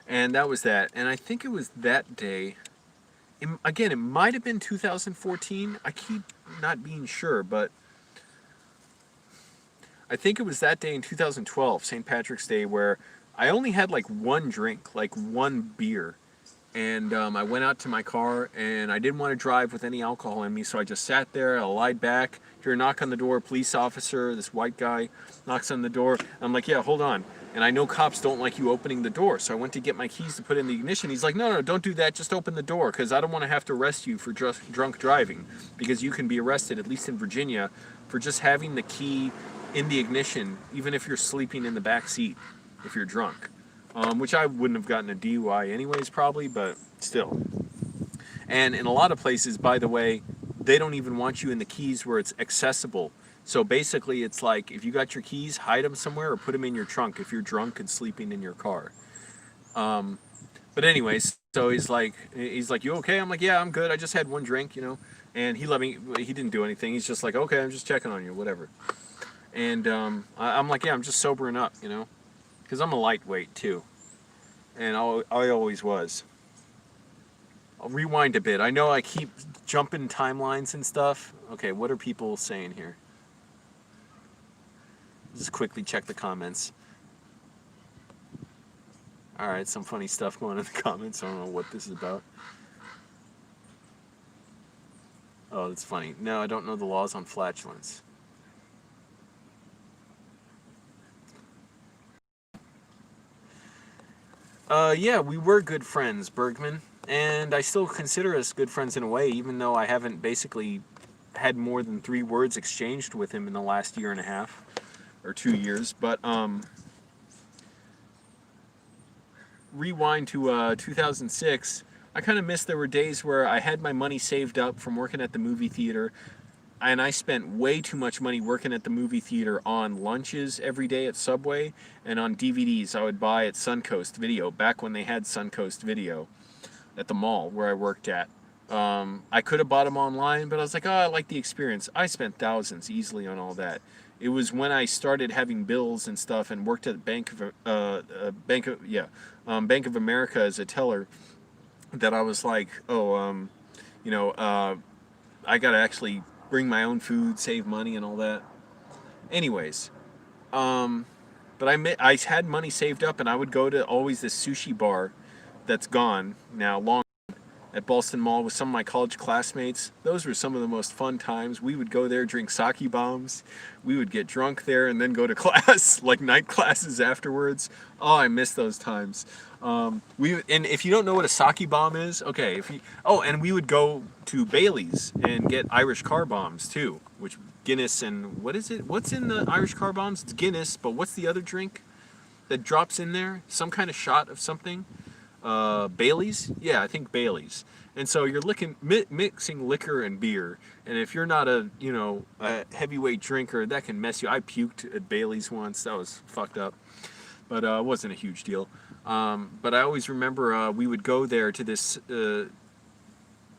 And that was that. And I think it was that day. Again, it might have been 2014. I keep not being sure, but I think it was that day in 2012, St. Patrick's Day, where I only had like one drink, like one beer. And I went out to my car, and I didn't want to drive with any alcohol in me, so I just sat there. I lied back. Hear a knock on the door, police officer, this white guy knocks on the door. I'm like, yeah, hold on. And I know cops don't like you opening the door, so I went to get my keys to put in the ignition. He's like, no, don't do that. Just open the door, because I don't want to have to arrest you for just drunk driving, because you can be arrested, at least in Virginia, for just having the key in the ignition, even if you're sleeping in the back seat, if you're drunk. Which I wouldn't have gotten a DUI anyways, probably, but still. And in a lot of places, by the way, they don't even want you in the keys where it's accessible. So basically, it's like, if you got your keys, hide them somewhere or put them in your trunk if you're drunk and sleeping in your car. But anyways, so he's like, you okay? I'm like, yeah, I'm good. I just had one drink, you know. And he let me, he didn't do anything. He's just like, okay, I'm just checking on you, whatever. And I'm like, yeah, I'm just sobering up, you know. Because I'm a lightweight too, and I always was. I'll rewind a bit. I know I keep jumping timelines and stuff. Okay, what are people saying here? Just quickly check the comments. Alright, some funny stuff going in the comments. I don't know what this is about. Oh, that's funny. No, I don't know the laws on flatulence. Yeah, we were good friends, Bergman, and I still consider us good friends in a way, even though I haven't basically had more than 3 words exchanged with him in the last year and a half, or 2 years, but, rewind to, 2006, I kind of miss there were days where I had my money saved up from working at the movie theater, and I spent way too much money working at the movie theater on lunches every day at Subway and on DVDs I would buy at Suncoast Video, back when they had Suncoast Video at the mall where I worked at. I could have bought them online, but I was like, oh, I like the experience. I spent thousands easily on all that. It was when I started having bills and stuff and worked at Bank of America as a teller that I was like, oh, I gotta actually bring my own food, save money, and all that. Anyways, but I had money saved up, and I would go to always this sushi bar that's gone now, long, at Ballston Mall with some of my college classmates. Those were some of the most fun times. We would go there, drink sake bombs. We would get drunk there and then go to class, like night classes afterwards. Oh, I miss those times. And if you don't know what a sake bomb is, okay. And we would go to Bailey's and get Irish car bombs too, which Guinness and what is it? What's in the Irish car bombs? It's Guinness, but what's the other drink that drops in there? Some kind of shot of something. Bailey's? Yeah, I think Bailey's. And so you're mixing liquor and beer, and if you're not a heavyweight drinker, that can mess you. I puked at Bailey's once. That was fucked up, but it wasn't a huge deal. But I always remember we would go there to this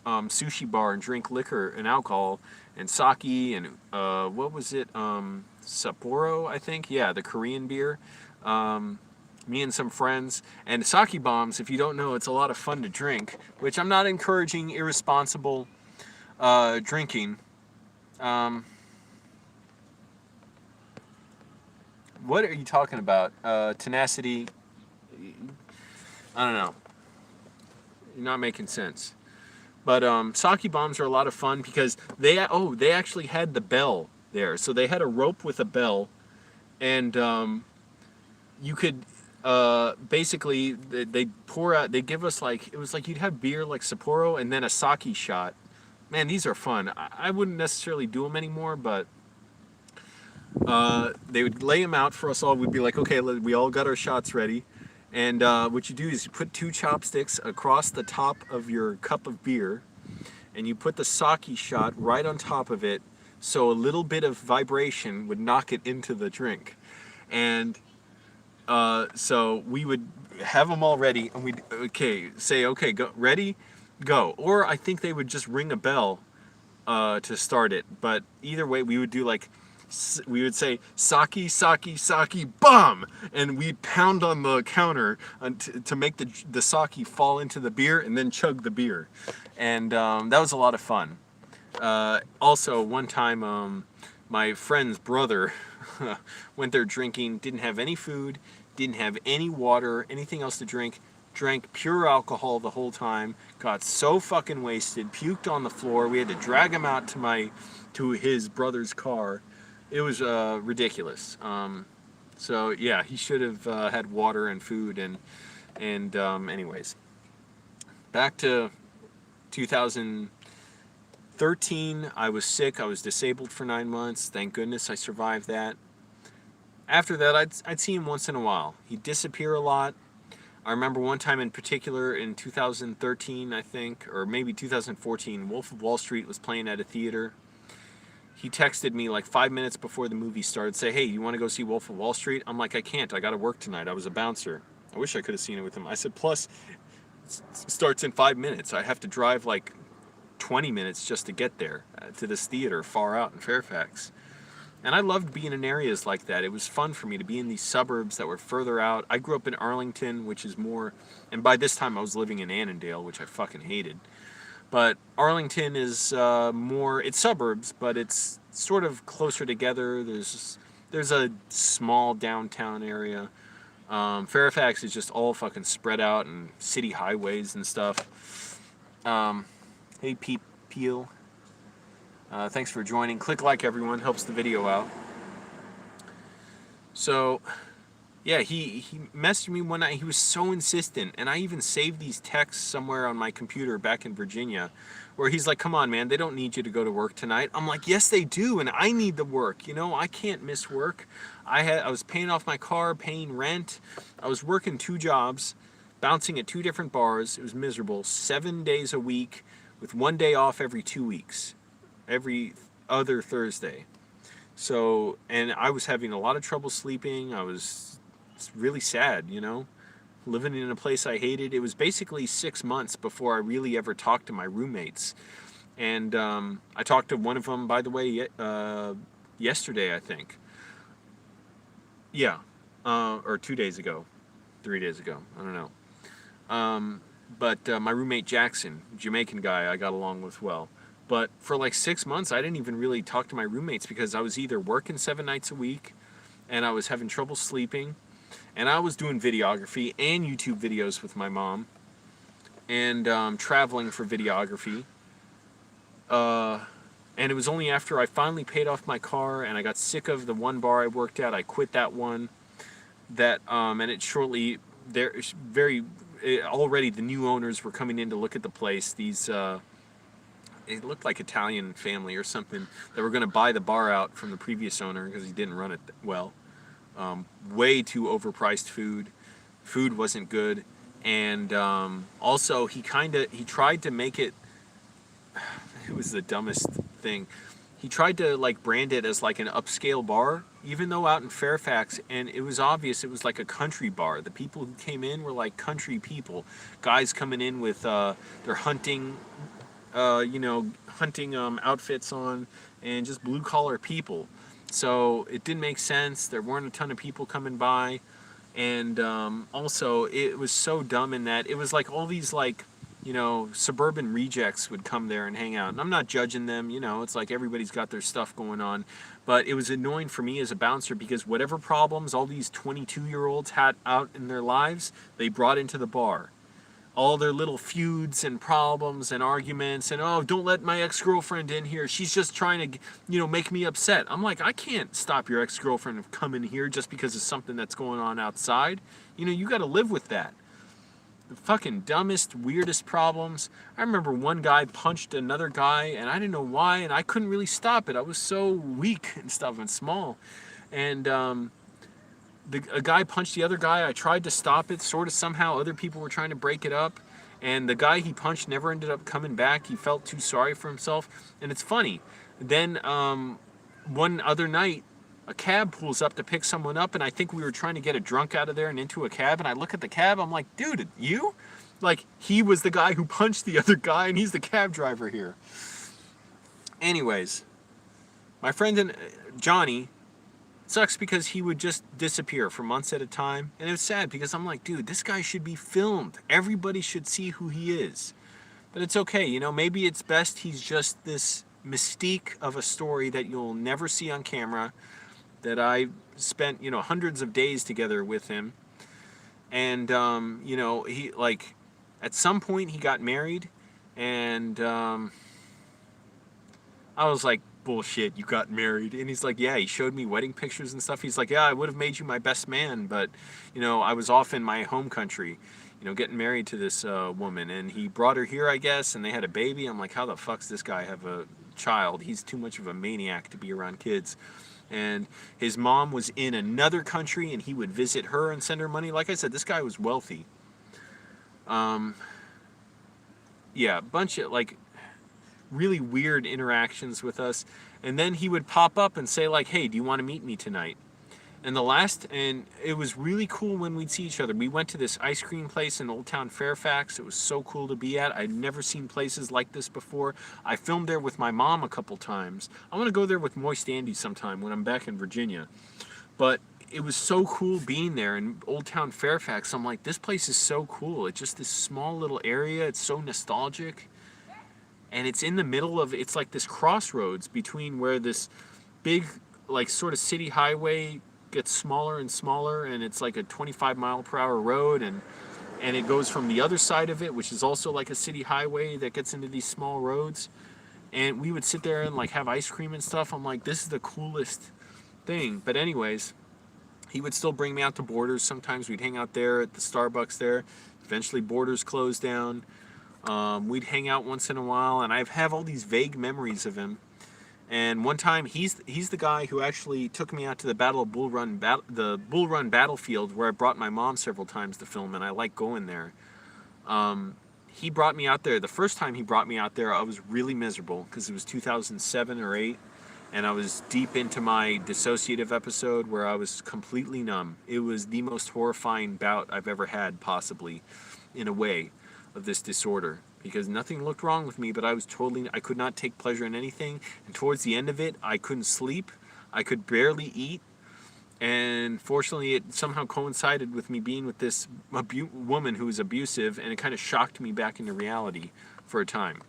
sushi bar and drink liquor and alcohol and sake and what was it? Sapporo, I think. Yeah, the Korean beer. Me and some friends, and sake bombs, if you don't know, it's a lot of fun to drink, which I'm not encouraging irresponsible drinking. What are you talking about? Tenacity? I don't know. You're not making sense. But sake bombs are a lot of fun because they actually had the bell there. So they had a rope with a bell, and you could basically they pour out. They give us it was like you'd have beer like Sapporo and then a sake shot. Man, these are fun. I wouldn't necessarily do them anymore, but they would lay them out for us all. We'd be like, okay, we all got our shots ready. And what you do is you put 2 chopsticks across the top of your cup of beer, and you put the sake shot right on top of it, so a little bit of vibration would knock it into the drink. And so we would have them all ready, and we'd say, okay, go, ready, go. Or I think they would just ring a bell to start it. But either way, we would do like, we would say sake, sake, sake, bomb, and we'd pound on the counter to make the sake fall into the beer, and then chug the beer. And that was a lot of fun. Also, one time, my friend's brother went there drinking, didn't have any food, didn't have any water, anything else to drink, drank pure alcohol the whole time, got so fucking wasted, puked on the floor. We had to drag him out to his brother's car. It was ridiculous. So yeah, he should have had water and food. And anyways, back to 2013. I was sick. I was disabled for 9 months. Thank goodness I survived that. After that, I'd see him once in a while. He'd disappear a lot. I remember one time in particular in 2013, I think, or maybe 2014, Wolf of Wall Street was playing at a theater. He texted me like 5 minutes before the movie started, say, hey, you want to go see Wolf of Wall Street? I'm like, I can't. I got to work tonight. I was a bouncer. I wish I could have seen it with him. I said, plus, it starts in 5 minutes. I have to drive like 20 minutes just to get there to this theater far out in Fairfax. And I loved being in areas like that. It was fun for me to be in these suburbs that were further out. I grew up in Arlington, which is more, and by this time I was living in Annandale, which I fucking hated. But Arlington is more, it's suburbs, but it's sort of closer together. There's a small downtown area. Fairfax is just all fucking spread out and city highways and stuff. Hey, Peel. Thanks for joining. Click like, everyone. Helps the video out. So, yeah, he messaged me one night. He was so insistent. And I even saved these texts somewhere on my computer back in Virginia where he's like, come on, man, they don't need you to go to work tonight. I'm like, yes, they do. And I need the work. You know, I can't miss work. I was paying off my car, paying rent. I was working 2 jobs, bouncing at 2 different bars. It was miserable. 7 days a week with 1 day off every 2 weeks. Every other Thursday. So, and I was having a lot of trouble sleeping. It's really sad, you know, living in a place I hated. It was basically 6 months before I really ever talked to my roommates. And I talked to one of them, by the way, yesterday, I think. Yeah. Or 2 days ago. 3 days ago. I don't know. But my roommate Jackson, Jamaican guy, I got along with well. But for like 6 months, I didn't even really talk to my roommates because I was either working 7 nights a week and I was having trouble sleeping, and I was doing videography and YouTube videos with my mom, and traveling for videography. And it was only after I finally paid off my car and I got sick of the one bar I worked at, I quit that one, that, and it shortly, already the new owners were coming in to look at the place. These, it looked like Italian family or something that were going to buy the bar out from the previous owner because he didn't run it well. Way too overpriced food. Food wasn't good. And also he tried to make it, it was the dumbest thing. He tried to like brand it as like an upscale bar, even though out in Fairfax, and it was obvious it was like a country bar. The people who came in were like country people. Guys coming in with their hunting outfits on, and just blue collar people. So it didn't make sense. There weren't a ton of people coming by, and also it was so dumb in that it was like all these like, suburban rejects would come there and hang out. And I'm not judging them, it's like everybody's got their stuff going on. But it was annoying for me as a bouncer because whatever problems all these 22-year-olds had out in their lives, they brought into the bar. All their little feuds and problems and arguments and, oh, don't let my ex-girlfriend in here. She's just trying to, make me upset. I'm like, I can't stop your ex-girlfriend from coming here just because of something that's going on outside. You got to live with that. The fucking dumbest, weirdest problems. I remember one guy punched another guy and I didn't know why, and I couldn't really stop it. I was so weak and stuff and small. And, a guy punched the other guy. I tried to stop it, sort of somehow. Other people were trying to break it up. And the guy he punched never ended up coming back. He felt too sorry for himself. And it's funny. Then one other night, a cab pulls up to pick someone up, and I think we were trying to get a drunk out of there and into a cab, and I look at the cab, I'm like, dude, you? Like, he was the guy who punched the other guy, and he's the cab driver here. Anyways, my friend Johnny, sucks because he would just disappear for months at a time, and it was sad because I'm like, dude, this guy should be filmed. Everybody should see who he is. But it's okay, you know, maybe it's best he's just this mystique of a story that you'll never see on camera, that I spent, you know, hundreds of days together with him. And, you know, he, like, at some point he got married, and I was like, bullshit, you got married? And he's like, yeah, he showed me wedding pictures and stuff. He's like, yeah, I would have made you my best man, but, you know, I was off in my home country, you know, getting married to this woman, and he brought her here, I guess, and they had a baby. I'm like, how the fuck's this guy have a child? He's too much of a maniac to be around kids. And his mom was in another country, and he would visit her and send her money. Like I said, this guy was wealthy. Yeah, a bunch of, like, really weird interactions with us. And then he would pop up and say, like, hey, do you want to meet me tonight? And it was really cool when we'd see each other. We went to this ice cream place in Old Town Fairfax. It was so cool to be at. I'd never seen places like this before. I filmed there with my mom a couple times. I want to go there with Moist Andy sometime when I'm back in Virginia. But it was so cool being there in Old Town Fairfax. I'm like, this place is so cool. It's just this small little area. It's so nostalgic. And it's in the middle of, it's like this crossroads between where this big, like, sort of city highway gets smaller and smaller, and it's like a 25-mile-per-hour road, and it goes from the other side of it, which is also like a city highway that gets into these small roads. And we would sit there and, like, have ice cream and stuff. I'm like, this is the coolest thing. But anyways, he would still bring me out to Borders. Sometimes we'd hang out there at the Starbucks there. Eventually Borders closed down. We'd hang out once in a while, and I have all these vague memories of him. And one time, he's the guy who actually took me out to the Battle of Bull Run battlefield, where I brought my mom several times to film, and I like going there. He brought me out there. The first time he brought me out there, I was really miserable because it was 2007 or 8, and I was deep into my dissociative episode where I was completely numb. It was the most horrifying bout I've ever had, possibly, in a way, of this disorder, because nothing looked wrong with me, but I could not take pleasure in anything. And towards the end of it, I couldn't sleep. I could barely eat. And fortunately, it somehow coincided with me being with this woman who was abusive, and it kind of shocked me back into reality for a time.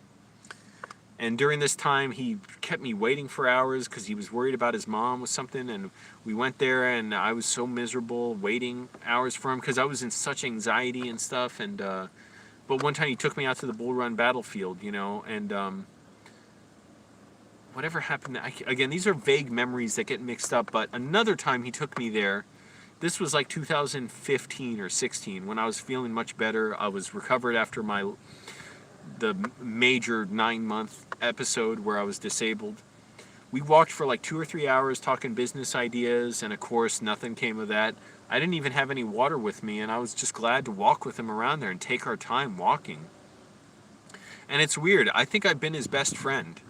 And during this time, he kept me waiting for hours because he was worried about his mom with something. And we went there, and I was so miserable waiting hours for him because I was in such anxiety and stuff. And but one time he took me out to the Bull Run battlefield, you know, and whatever happened, again, these are vague memories that get mixed up, but another time he took me there, this was like 2015 or 16, when I was feeling much better. I was recovered after the major 9-month episode where I was disabled. We walked for like 2 or 3 hours talking business ideas, and of course nothing came of that. I didn't even have any water with me, and I was just glad to walk with him around there and take our time walking. And it's weird. I think I've been his best friend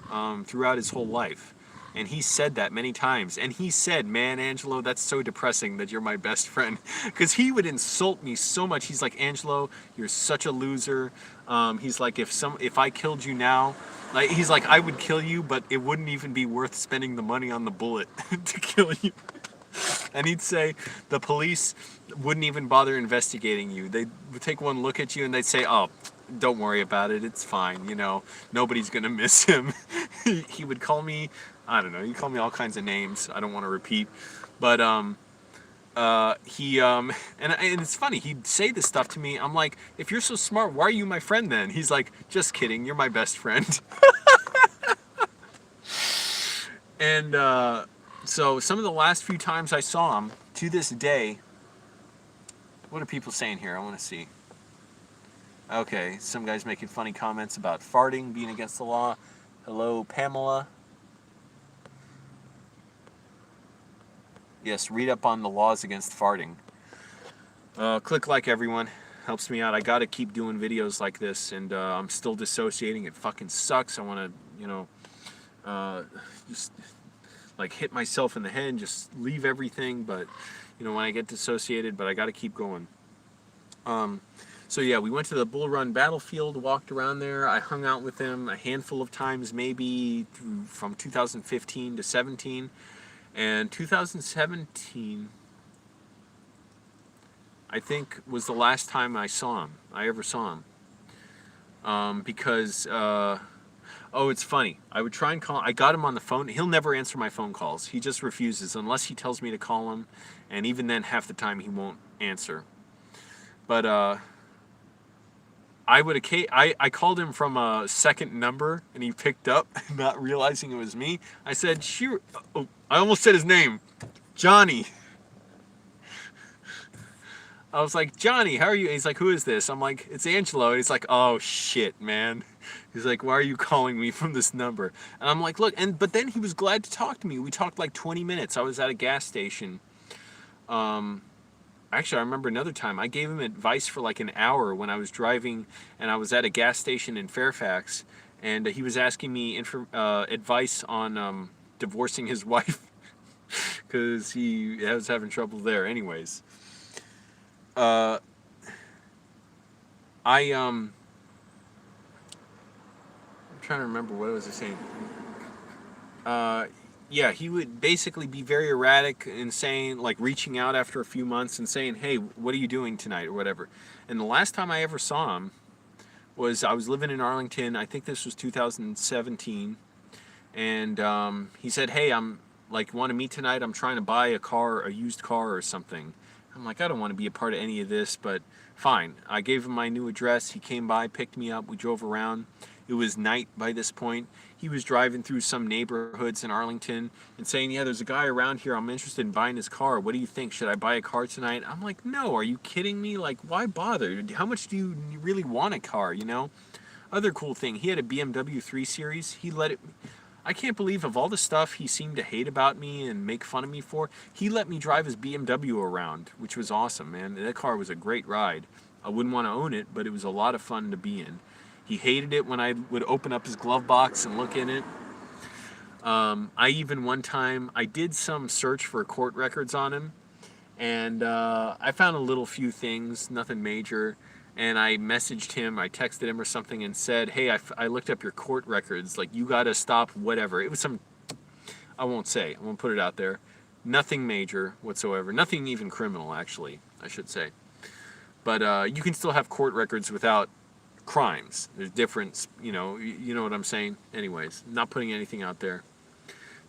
throughout his whole life. And he said that many times. And he said, man, Angelo, that's so depressing that you're my best friend. Because he would insult me so much. He's like, Angelo, you're such a loser. He's like, if I killed you now, like, he's like, I would kill you, but it wouldn't even be worth spending the money on the bullet to kill you. And he'd say the police wouldn't even bother investigating you. They'd take one look at you and they'd say, oh, don't worry about it. It's fine. You know, nobody's going to miss him. He would call me, I don't know, he'd call me all kinds of names I don't want to repeat. But and it's funny, he'd say this stuff to me. I'm like, if you're so smart, why are you my friend then? He's like, just kidding, you're my best friend. And so some of the last few times I saw him, to this day, what are people saying here? I want to see. Okay, some guy's making funny comments about farting being against the law. Hello, Pamela. Yes, read up on the laws against farting. Click like, everyone. Helps me out. I gotta keep doing videos like this, and I'm still dissociating. It fucking sucks. I want to, you know, just like hit myself in the head and just leave everything. But when I get dissociated, but I got to keep going. So yeah, we went to the Bull Run battlefield, walked around there. I hung out with him a handful of times, maybe from 2015 to 17. And 2017, I think, was the last time I ever saw him. Because, oh, it's funny. I would try and call. I got him on the phone. He'll never answer my phone calls. He just refuses unless he tells me to call him. And even then, half the time, he won't answer. But, I called him from a second number, and he picked up, not realizing it was me. I said, "Sure." Oh, I almost said his name, Johnny. I was like, "Johnny, how are you?" And he's like, "Who is this?" I'm like, "It's Angelo." And he's like, "Oh shit, man." He's like, "Why are you calling me from this number?" And I'm like, "Look," but then he was glad to talk to me. We talked like 20 minutes. I was at a gas station. Actually, I remember another time. I gave him advice for like an hour when I was driving, and I was at a gas station in Fairfax, and he was asking me advice on divorcing his wife because he was having trouble there. Anyways, I'm trying to remember what was I saying. Yeah, he would basically be very erratic and saying, like, reaching out after a few months and saying, "Hey, what are you doing tonight?" or whatever. And the last time I ever saw him was I was living in Arlington. I think this was 2017. And he said, "Hey, I'm like, want to meet tonight? I'm trying to buy a used car or something." I'm like, "I don't want to be a part of any of this, but fine." I gave him my new address. He came by, picked me up. We drove around. It was night by this point. He was driving through some neighborhoods in Arlington and saying, "Yeah, there's a guy around here. I'm interested in buying his car. What do you think? Should I buy a car tonight?" I'm like, "No, are you kidding me? Like, why bother? How much do you really want a car, Other cool thing, he had a BMW 3 Series. He let it... I can't believe of all the stuff he seemed to hate about me and make fun of me for, he let me drive his BMW around, which was awesome, man. That car was a great ride. I wouldn't want to own it, but it was a lot of fun to be in. He hated it when I would open up his glove box and look in it. I even one time, I did some search for court records on him, and I found a few things, nothing major. And I messaged him, I texted him or something and said, "Hey, I looked up your court records. Like, you got to stop whatever." It was I won't put it out there. Nothing major whatsoever. Nothing even criminal, actually, I should say. But you can still have court records without crimes. There's difference, you know what I'm saying? Anyways, not putting anything out there.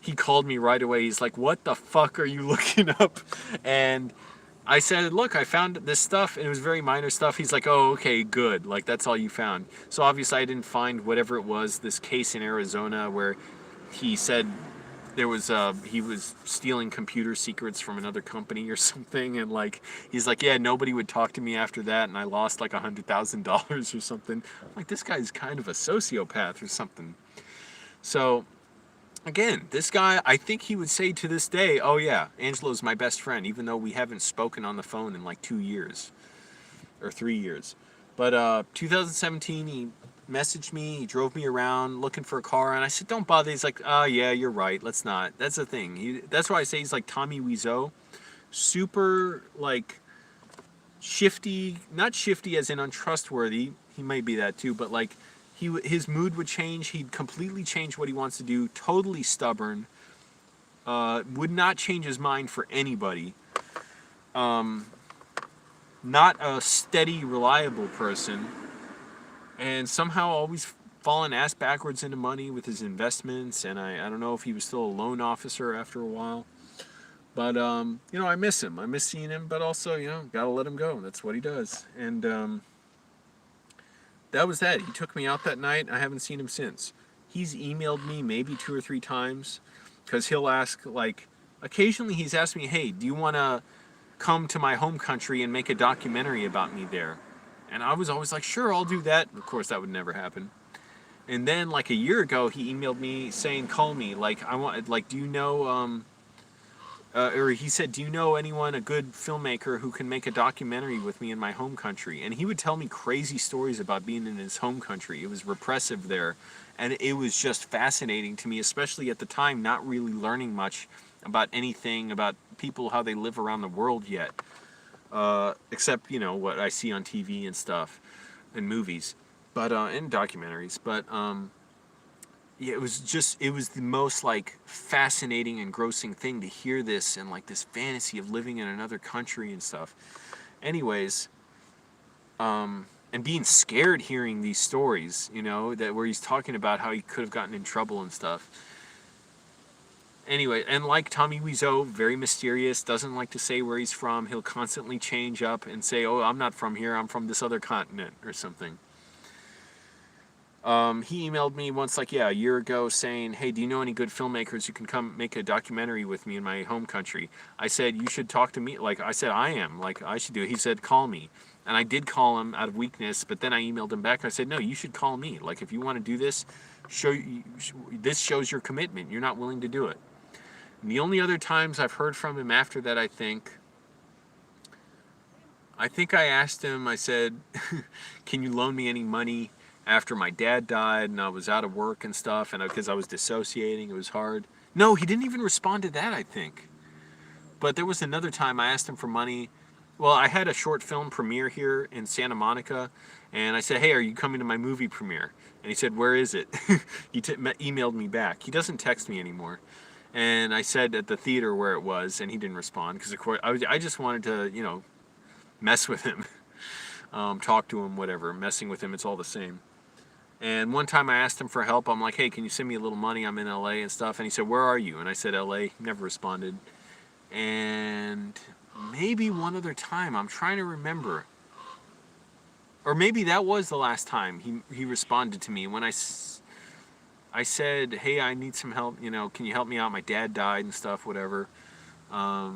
He called me right away. He's like, "What the fuck are you looking up?" And I said, "Look, I found this stuff," and it was very minor stuff. He's like, "Oh, okay, good. Like, that's all you found." So obviously I didn't find whatever it was, this case in Arizona where he said there was he was stealing computer secrets from another company or something, and like he's like, "Yeah, nobody would talk to me after that, and I lost like $100,000 or something." I'm like, this guy's kind of a sociopath or something. So again, this guy, I think he would say to this day, "Oh yeah, Angelo's my best friend," even though we haven't spoken on the phone in like 2 years or 3 years. But 2017, he messaged me, he drove me around looking for a car, and I said, "Don't bother." He's like, "Oh yeah, you're right, let's not." That's the thing. That's why I say he's like Tommy Wiseau. Super, like, shifty, not shifty as in untrustworthy, he might be that too, but like, his mood would change, he'd completely change what he wants to do, totally stubborn, would not change his mind for anybody. Not a steady, reliable person, and somehow always fallen ass backwards into money with his investments, and I don't know if he was still a loan officer after a while. But, I miss him. I miss seeing him, but also, gotta let him go. That's what he does. And that was that. He took me out that night. I haven't seen him since. He's emailed me maybe 2 or 3 times, because he'll ask, like, occasionally he's asked me, "Hey, do you want to come to my home country and make a documentary about me there?" And I was always like, "Sure, I'll do that." Of course, that would never happen. And then, like, a year ago, he emailed me saying, "Call me. Like, I want, like, do you know or he said, do you know anyone, a good filmmaker who can make a documentary with me in my home country? And he would tell me crazy stories about being in his home country. It was repressive there, and it was just fascinating to me, especially at the time, not really learning much about anything, about people, how they live around the world yet, except, you know, what I see on TV and stuff, and movies, but, and documentaries, but, yeah, it was the most, like, fascinating, engrossing thing to hear this, and, like, this fantasy of living in another country and stuff. Anyways, and being scared hearing these stories, you know, that where he's talking about how he could have gotten in trouble and stuff. Anyway, and like Tommy Wiseau, very mysterious, doesn't like to say where he's from. He'll constantly change up and say, oh, I'm not from here, I'm from this other continent, or something. He emailed me once, like, yeah, a year ago, saying, hey, do you know any good filmmakers who can come make a documentary with me in my home country? I said, you should talk to me. Like, I said, I am. Like, I should do it. He said, call me. And I did call him out of weakness, but then I emailed him back. I said, no, you should call me. Like, if you want to do this, this shows your commitment. You're not willing to do it. And the only other times I've heard from him after that, I think I asked him, I said, can you loan me any money after my dad died and I was out of work and stuff, and because I was dissociating, it was hard. No, he didn't even respond to that, I think. But there was another time I asked him for money. Well, I had a short film premiere here in Santa Monica, and I said, hey, are you coming to my movie premiere? And he said, where is it? He emailed me back. He doesn't text me anymore. And I said at the theater where it was, and he didn't respond, because of course I just wanted to, you know, mess with him, talk to him, whatever. Messing with him, it's all the same. And one time I asked him for help. I'm like, hey, can you send me a little money? I'm in LA and stuff. And he said, where are you? And I said, LA. He never responded. And maybe one other time, I'm trying to remember. Or maybe that was the last time he responded to me. When I said, hey, I need some help. You know, can you help me out? My dad died and stuff, whatever. Yeah,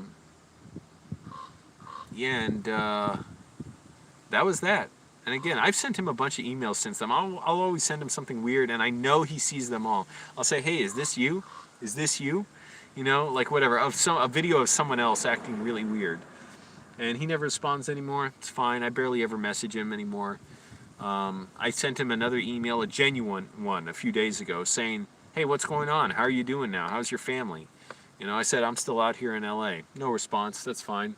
and that was that. And again, I've sent him a bunch of emails since then. I'll always send him something weird, and I know he sees them all. I'll say, hey, is this you? Is this you? You know, like whatever, a video of someone else acting really weird. And he never responds anymore. It's fine. I barely ever message him anymore. I sent him another email, a genuine one, a few days ago, saying, hey, what's going on? How are you doing now? How's your family? You know, I said, I'm still out here in LA. No response. That's fine.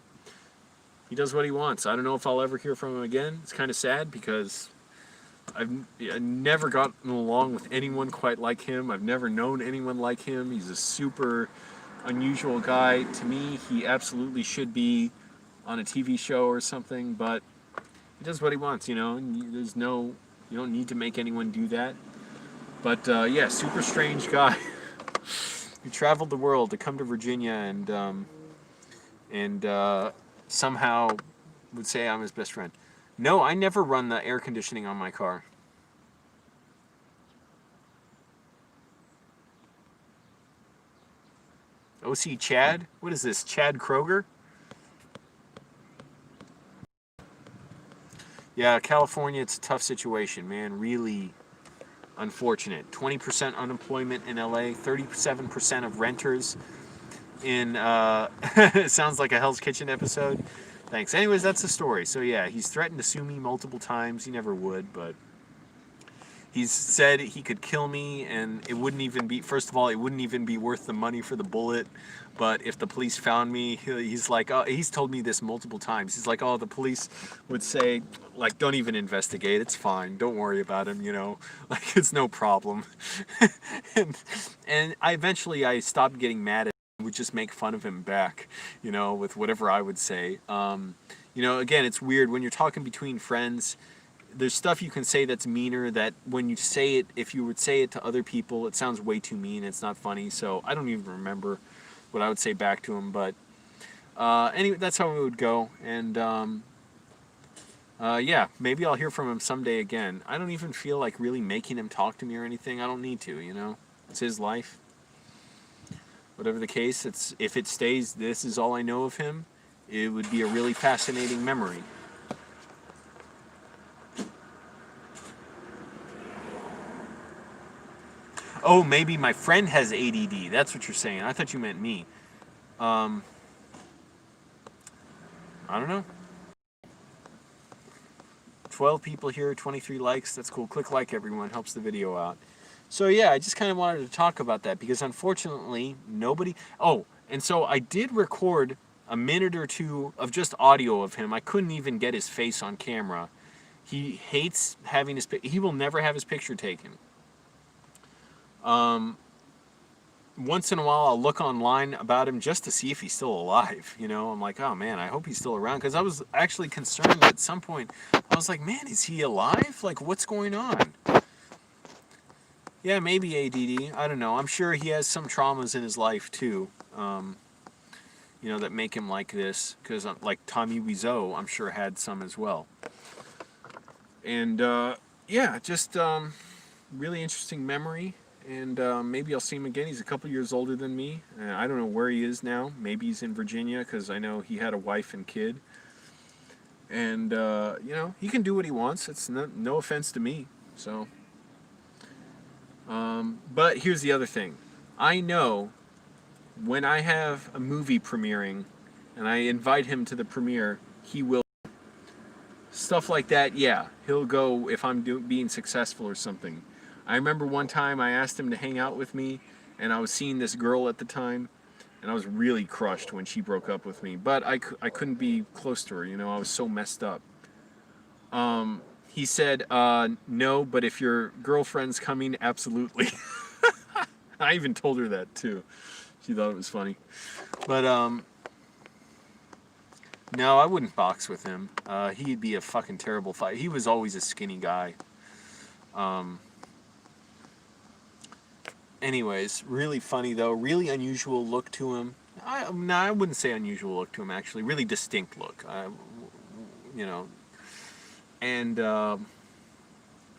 He does what he wants. I don't know if I'll ever hear from him again. It's kind of sad because I've never gotten along with anyone quite like him. I've never known anyone like him. He's a super unusual guy. To me, he absolutely should be on a TV show or something, but he does what he wants, you know, and you don't need to make anyone do that. But yeah, super strange guy. He traveled the world to come to Virginia and somehow would say I'm his best friend. No, I never run the air conditioning on my car. OC Chad? What is this, Chad Kroger? Yeah, California, it's a tough situation, man. Really unfortunate. 20% unemployment in LA, 37% of renters in, it sounds like a Hell's Kitchen episode. Thanks. Anyways, that's the story. So yeah, he's threatened to sue me multiple times. He never would, but he's said he could kill me, and it wouldn't even be, first of all, it wouldn't even be worth the money for the bullet. But if the police found me, he's like, oh, he's told me this multiple times. He's like, oh, the police would say, like, don't even investigate. It's fine. Don't worry about him, you know. Like, it's no problem. and I stopped getting mad at him. Would just make fun of him back, you know, with whatever I would say. You know, again, it's weird when you're talking between friends. There's stuff you can say that's meaner that when you say it, if you would say it to other people, it sounds way too mean. It's not funny. So I don't even remember what I would say back to him. But anyway, that's how it would go. And yeah, maybe I'll hear from him someday again. I don't even feel like really making him talk to me or anything. I don't need to, you know. It's his life. Whatever the case, if it stays, this is all I know of him, it would be a really fascinating memory. Oh, maybe my friend has ADD. That's what you're saying. I thought you meant me. I don't know. 12 people here, 23 likes. That's cool. Click like, everyone. Helps the video out. So yeah, I just kind of wanted to talk about that because unfortunately nobody... Oh, and so I did record a minute or two of just audio of him. I couldn't even get his face on camera. He hates having his... He will never have his picture taken. Once in a while I'll look online about him just to see if he's still alive. You know, I'm like, oh man, I hope he's still around, because I was actually concerned at some point. I was like, man, is he alive? Like, what's going on? Yeah, maybe ADD. I don't know. I'm sure he has some traumas in his life too, you know, that make him like this, because like Tommy Wiseau, I'm sure had some as well. And yeah, just really interesting memory. And maybe I'll see him again. He's a couple years older than me. I don't know where he is now. Maybe he's in Virginia, because I know he had a wife and kid. And, you know, he can do what he wants. It's no offense to me. So, but here's the other thing. I know when I have a movie premiering and I invite him to the premiere, he will. Stuff like that, yeah. He'll go if I'm being successful or something. I remember one time I asked him to hang out with me, and I was seeing this girl at the time, and I was really crushed when she broke up with me. But I couldn't be close to her, you know, I was so messed up. He said, no, but if your girlfriend's coming, absolutely. I even told her that, too. She thought it was funny. But, no, I wouldn't box with him. He'd be a fucking terrible fight. He was always a skinny guy. Anyways, really funny though. Really unusual look to him. No, I wouldn't say unusual look to him actually. Really distinct look. You know, and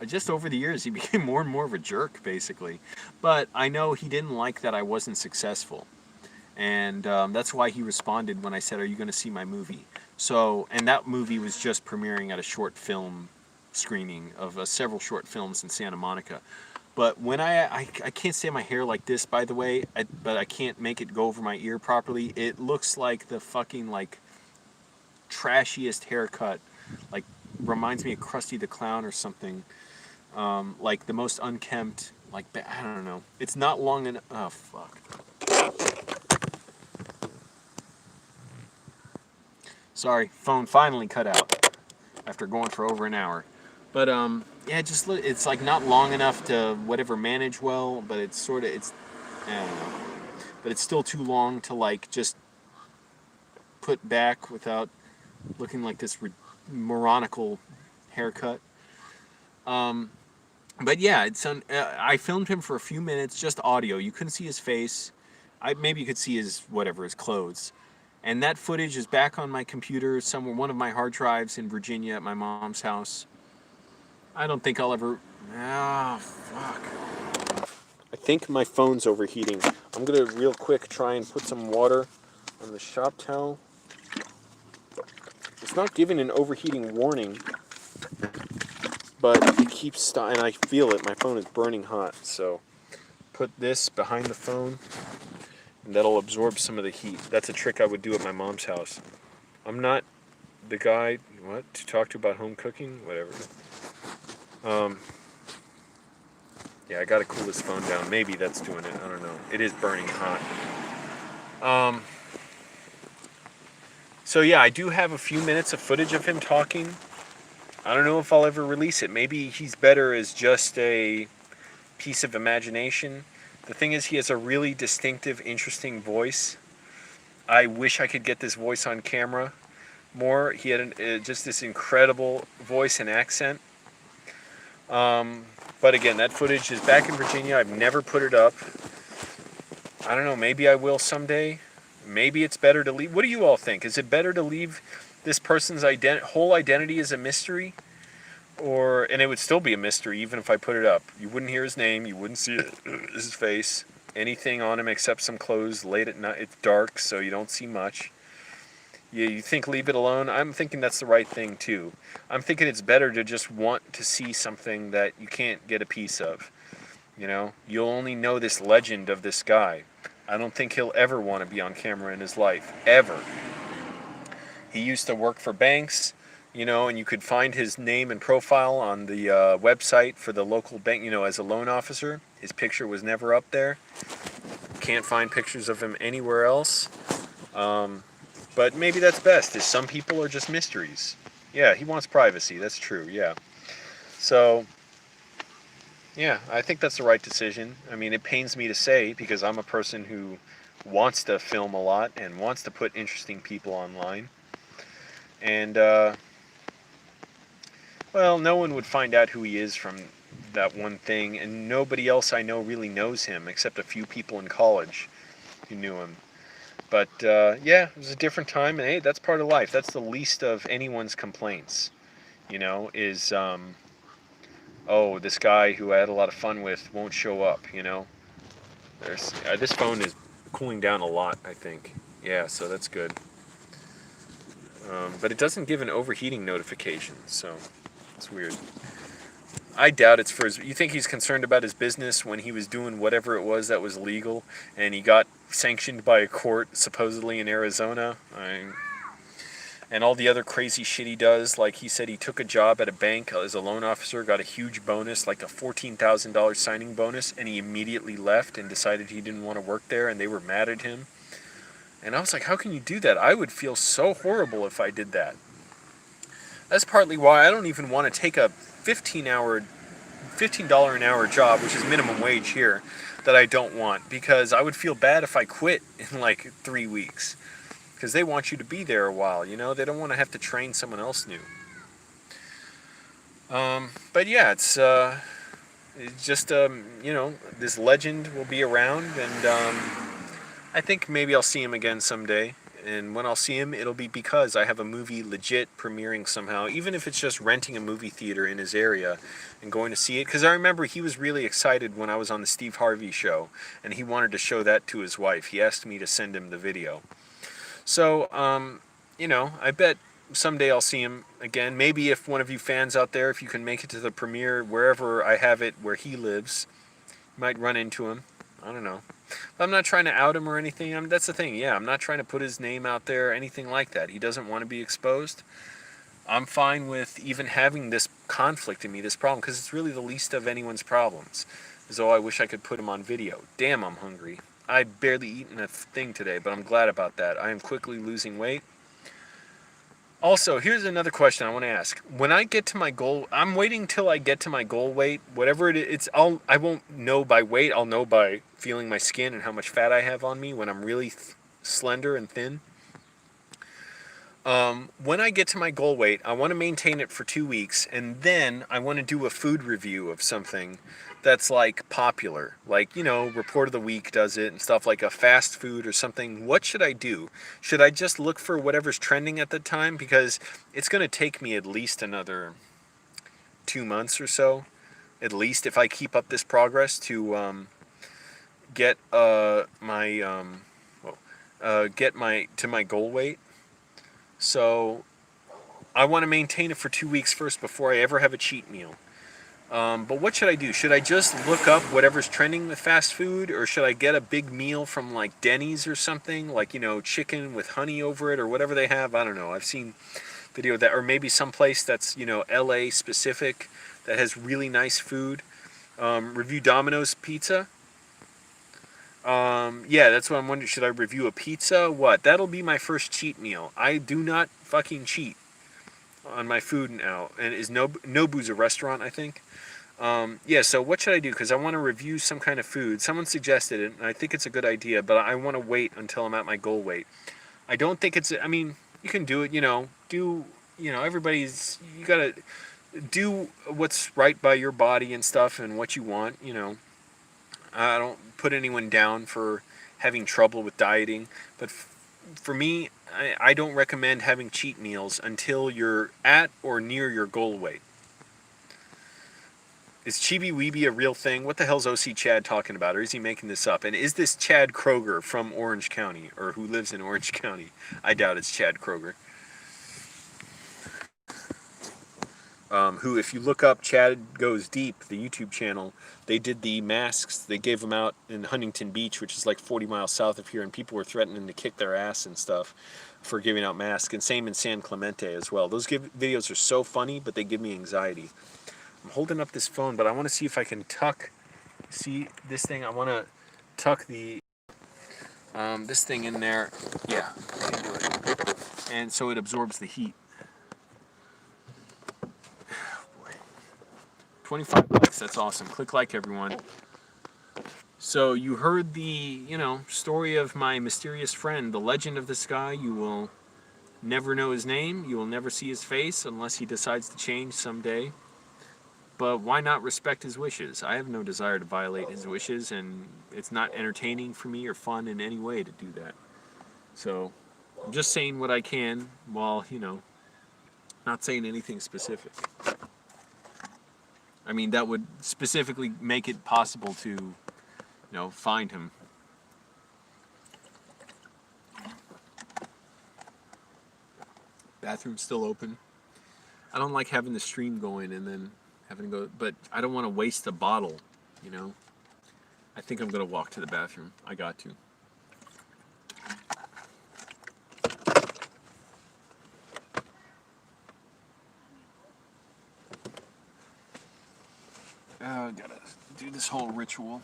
just over the years he became more and more of a jerk basically. But I know he didn't like that I wasn't successful, and that's why he responded when I said, "Are you going to see my movie?" So, and that movie was just premiering at a short film screening of several short films in Santa Monica. But when I can't say my hair like this, by the way, but I can't make it go over my ear properly. It looks like the fucking, like, trashiest haircut. Like, reminds me of Krusty the Clown or something. Like, the most unkempt, like, I don't know. It's not long enough. Oh, fuck. Sorry, phone finally cut out after going for over an hour. But yeah, just it's like not long enough to whatever manage well, but it's sort of I don't know. But it's still too long to like just put back without looking like this moronical haircut. But yeah, I filmed him for a few minutes, just audio. You couldn't see his face. Maybe you could see his clothes. And that footage is back on my computer somewhere, one of my hard drives in Virginia at my mom's house. I don't think I'll ever... Ah, fuck. I think my phone's overheating. I'm going to real quick try and put some water on the shop towel. It's not giving an overheating warning, but it keeps... and I feel it. My phone is burning hot, so put this behind the phone, and that'll absorb some of the heat. That's a trick I would do at my mom's house. I'm not the guy, to talk to about home cooking? Whatever. Yeah, I gotta cool this phone down. Maybe that's doing it. I don't know. It is burning hot. So yeah, I do have a few minutes of footage of him talking. I don't know if I'll ever release it. Maybe he's better as just a piece of imagination. The thing is, he has a really distinctive, interesting voice. I wish I could get this voice on camera more. He had just this incredible voice and accent. But again, that footage is back in Virginia. I've never put it up. I don't know, maybe I will someday. Maybe it's better to leave. What do you all think? Is it better to leave this person's whole identity as a mystery? And it would still be a mystery even if I put it up. You wouldn't hear his name. You wouldn't see his face. Anything on him except some clothes late at night. It's dark, so you don't see much. Yeah, you think leave it alone? I'm thinking that's the right thing, too. I'm thinking it's better to just want to see something that you can't get a piece of. You know? You'll only know this legend of this guy. I don't think he'll ever want to be on camera in his life, ever. He used to work for banks, and you could find his name and profile on the website for the local bank, as a loan officer. His picture was never up there. Can't find pictures of him anywhere else. But maybe that's best, is some people are just mysteries. Yeah, he wants privacy, that's true, yeah. So, yeah, I think that's the right decision. I mean, it pains me to say, because I'm a person who wants to film a lot and wants to put interesting people online. And, well, no one would find out who he is from that one thing, and nobody else I know really knows him, except a few people in college who knew him. But, yeah, it was a different time, and hey, that's part of life. That's the least of anyone's complaints, is, oh, this guy who I had a lot of fun with won't show up, There's, this phone is cooling down a lot, I think. Yeah, so that's good. But it doesn't give an overheating notification, so it's weird. I doubt it's for his... You think he's concerned about his business when he was doing whatever it was that was legal, and he got sanctioned by a court, supposedly in Arizona? And all the other crazy shit he does, like he said he took a job at a bank as a loan officer, got a huge bonus, like a $14,000 signing bonus, and he immediately left and decided he didn't want to work there, and they were mad at him. And I was like, how can you do that? I would feel so horrible if I did that. That's partly why I don't even want to take a $15 an hour job, which is minimum wage here, that I don't want, because I would feel bad if I quit in like 3 weeks, because they want you to be there a while, they don't want to have to train someone else new. But yeah, it's just this legend will be around, and I think maybe I'll see him again someday. And when I'll see him, it'll be because I have a movie legit premiering somehow, even if it's just renting a movie theater in his area and going to see it. Because I remember he was really excited when I was on the Steve Harvey show, and he wanted to show that to his wife. He asked me to send him the video. So, I bet someday I'll see him again. Maybe if one of you fans out there, if you can make it to the premiere wherever I have it, where he lives, you might run into him. I don't know. I'm not trying to out him or anything. That's the thing. Yeah, I'm not trying to put his name out there or anything like that. He doesn't want to be exposed. I'm fine with even having this conflict in me, this problem, because it's really the least of anyone's problems. As though I wish I could put him on video. Damn, I'm hungry. I barely eaten a thing today, but I'm glad about that. I am quickly losing weight. Also, here's another question I want to ask. When I get to my goal, I'm waiting till I get to my goal weight, whatever it is. I won't know by weight. I'll know by feeling my skin and how much fat I have on me when I'm really slender and thin. When I get to my goal weight, I want to maintain it for 2 weeks, and then I want to do a food review of something that's like popular, like, Report of the Week does it and stuff, like a fast food or something. What should I do? Should I just look for whatever's trending at the time? Because it's going to take me at least another 2 months or so, at least, if I keep up this progress, to get to my goal weight. So I want to maintain it for 2 weeks first before I ever have a cheat meal. But what should I do? Should I just look up whatever's trending with fast food, or should I get a big meal from like Denny's or something, like, chicken with honey over it or whatever they have? I don't know. I've seen video of that, or maybe someplace that's, LA specific that has really nice food. Review Domino's pizza. Yeah, that's what I'm wondering. Should I review a pizza? What? That'll be my first cheat meal. I do not fucking cheat on my food now. And is Nobu's a restaurant, I think. Yeah, so what should I do? Because I want to review some kind of food. Someone suggested it, and I think it's a good idea, but I want to wait until I'm at my goal weight. I don't think it's... I mean, you can do it, everybody's... You gotta do what's right by your body and stuff and what you want, I don't put anyone down for having trouble with dieting, but for me, I don't recommend having cheat meals until you're at or near your goal weight. Is Chibi Weeby a real thing? What the hell's OC Chad talking about? Or is he making this up? And is this Chad Kroger from Orange County, or who lives in Orange County? I doubt it's Chad Kroger. who, if you look up Chad Goes Deep, the YouTube channel, they did the masks. They gave them out in Huntington Beach, which is like 40 miles south of here, and people were threatening to kick their ass and stuff for giving out masks. And same in San Clemente as well. Those videos are so funny, but they give me anxiety. I'm holding up this phone, but I want to see if I can tuck. See this thing? I want to tuck the this thing in there. Yeah, I can do it. And so it absorbs the heat. 25 likes, that's awesome. Click like, everyone. So you heard the, story of my mysterious friend, the legend of this guy. You will never know his name. You will never see his face unless he decides to change someday. But why not respect his wishes? I have no desire to violate his wishes, and it's not entertaining for me or fun in any way to do that. So I'm just saying what I can while, not saying anything specific. I mean, that would specifically make it possible to, find him. Bathroom's still open. I don't like having the stream going and then having to go, but I don't want to waste a bottle, I think I'm going to walk to the bathroom. I got to. I gotta do this whole ritual.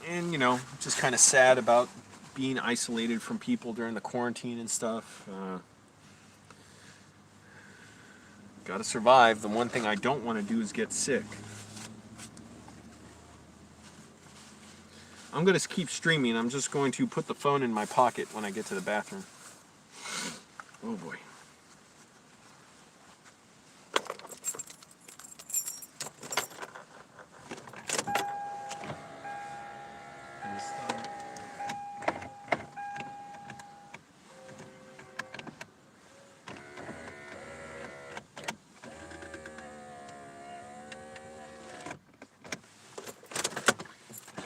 And, just kind of sad about being isolated from people during the quarantine and stuff. Gotta survive. The one thing I don't want to do is get sick. I'm going to keep streaming. I'm just going to put the phone in my pocket when I get to the bathroom. Oh boy.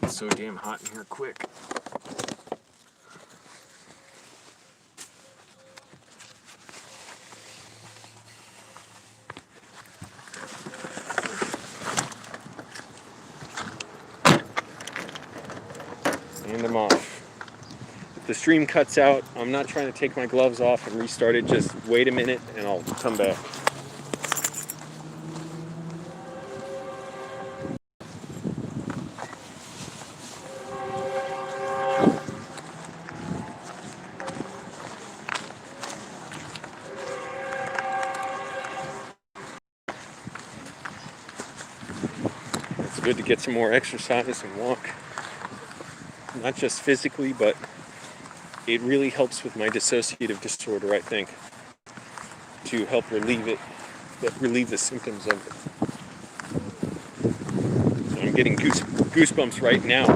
It's so damn hot in here quick. And I'm off. If the stream cuts out, I'm not trying to take my gloves off and restart it. Just wait a minute and I'll come back. It's good to get some more exercise and walk. Not just physically, but it really helps with my dissociative disorder, I think, to help relieve the symptoms of it. So I'm getting goosebumps right now.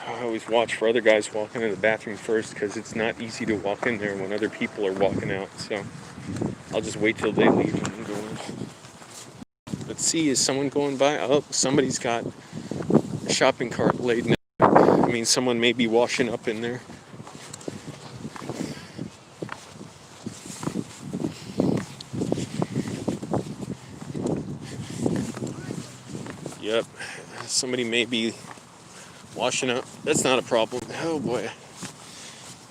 I always watch for other guys walking in the bathroom first because it's not easy to walk in there when other people are walking out. So I'll just wait till they leave and then go in. Let's see, is someone going by? Oh, somebody's got a shopping cart laden out. I mean, someone may be washing up in there. Yep, somebody may be washing up. That's not a problem. Oh boy,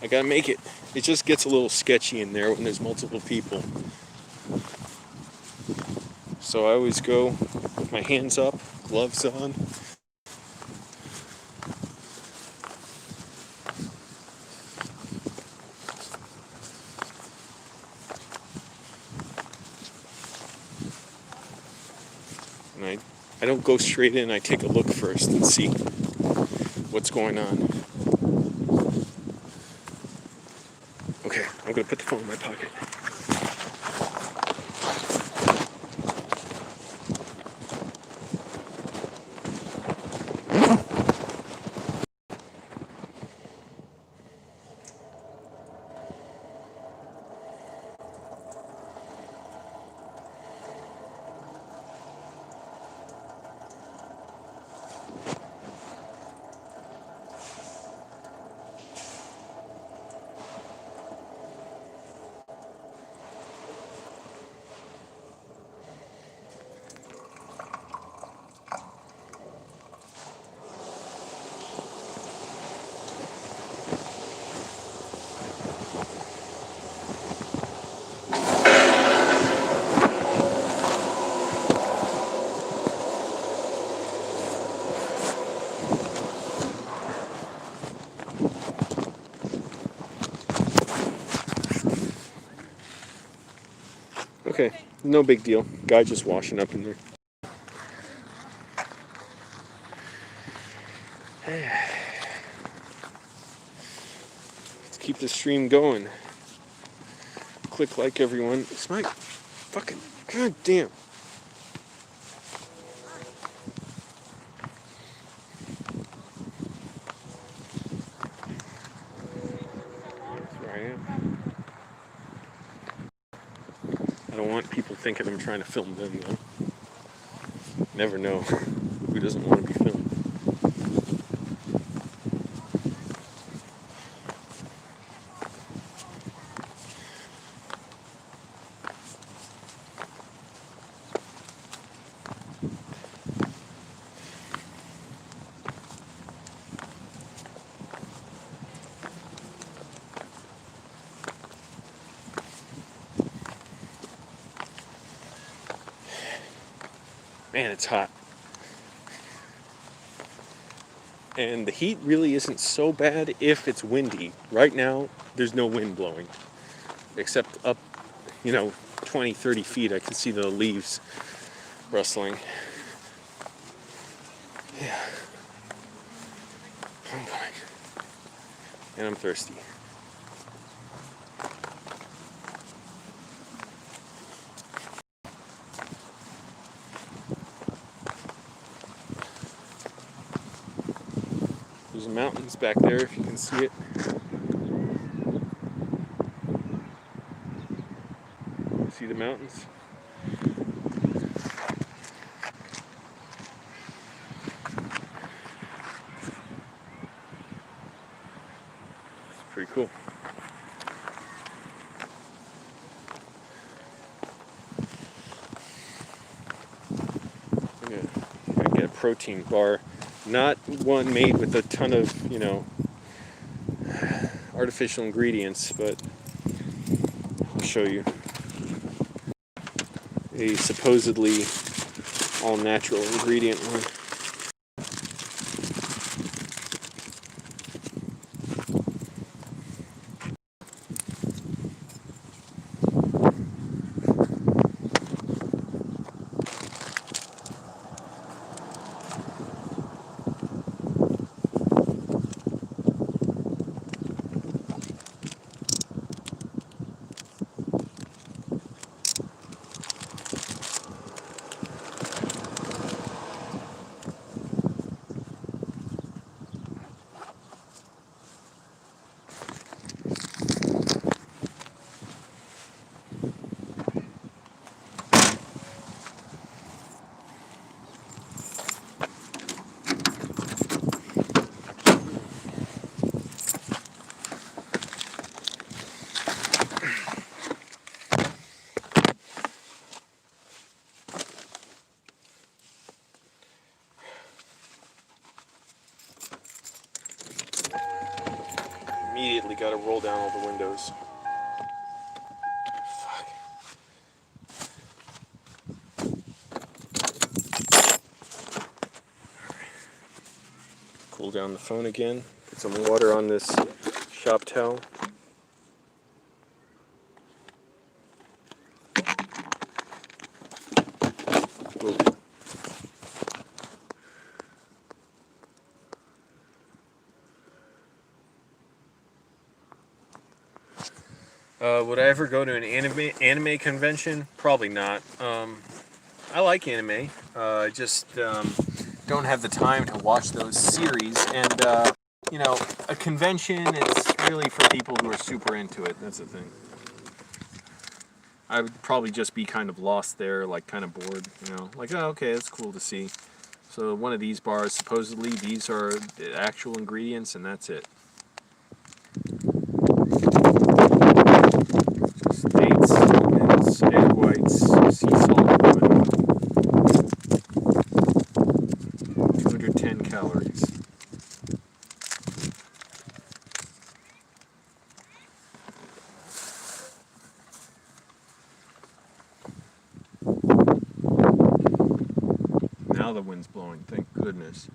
I gotta make it. It just gets a little sketchy in there when there's multiple people. So I always go with my hands up, gloves on. And I don't go straight in, I take a look first and see what's going on. Okay, I'm gonna put the phone in my pocket. Okay, no big deal. Guy just washing up in there. Let's keep the stream going. Click like, everyone. It's my fucking goddamn. That's where I am. I don't want people thinking I'm trying to film them, though. Never know who doesn't want to be filmed. Man, it's hot. And the heat really isn't so bad if it's windy. Right now, there's no wind blowing. Except up, 20, 30 feet, I can see the leaves rustling. Yeah. I'm going. And I'm thirsty. There's mountains back there if you can see it. See the mountains? It's pretty cool. I'm gonna get a protein bar. Not one made with a ton of, artificial ingredients, but I'll show you. A supposedly all-natural ingredient one. Immediately got to roll down all the windows. Fuck. Cool down the phone again. Put some water on this shop towel. Cool. Would I ever go to an anime convention? Probably not. I like anime. I just don't have the time to watch those series. And, a convention, it's really for people who are super into it. That's the thing. I would probably just be kind of lost there, like kind of bored, Like, oh, okay, that's cool to see. So one of these bars, supposedly, these are the actual ingredients, and that's it. Dates, and egg whites, sea salt, 210 calories. Now the wind's blowing, thank goodness.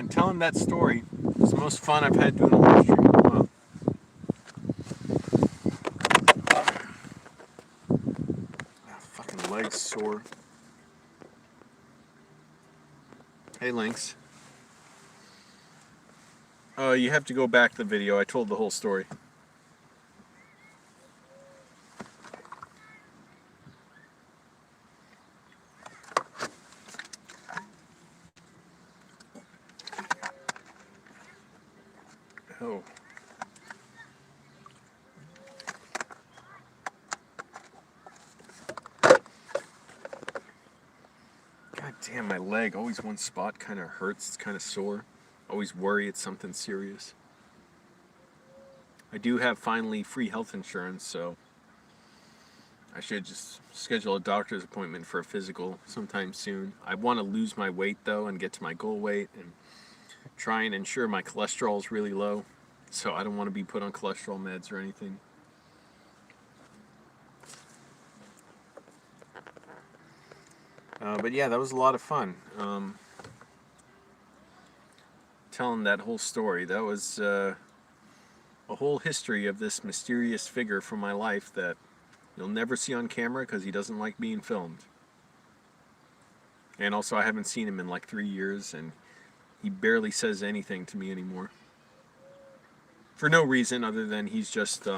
man, telling that story was the most fun I've had doing a live stream. Wow. Fucking legs sore. Hey, Lynx. You have to go back the video. I told the whole story. Oh. God damn, my leg. Always one spot kind of hurts. It's kind of sore. Always worry it's something serious. I do have finally free health insurance, so I should just schedule a doctor's appointment for a physical sometime soon. I want to lose my weight, though, and get to my goal weight and try and ensure my cholesterol is really low. So I don't want to be put on cholesterol meds or anything. But yeah, that was a lot of fun. Telling that whole story. That was a whole history of this mysterious figure from my life that you'll never see on camera because he doesn't like being filmed. And also I haven't seen him in like 3 years, and he barely says anything to me anymore. For no reason other than he's just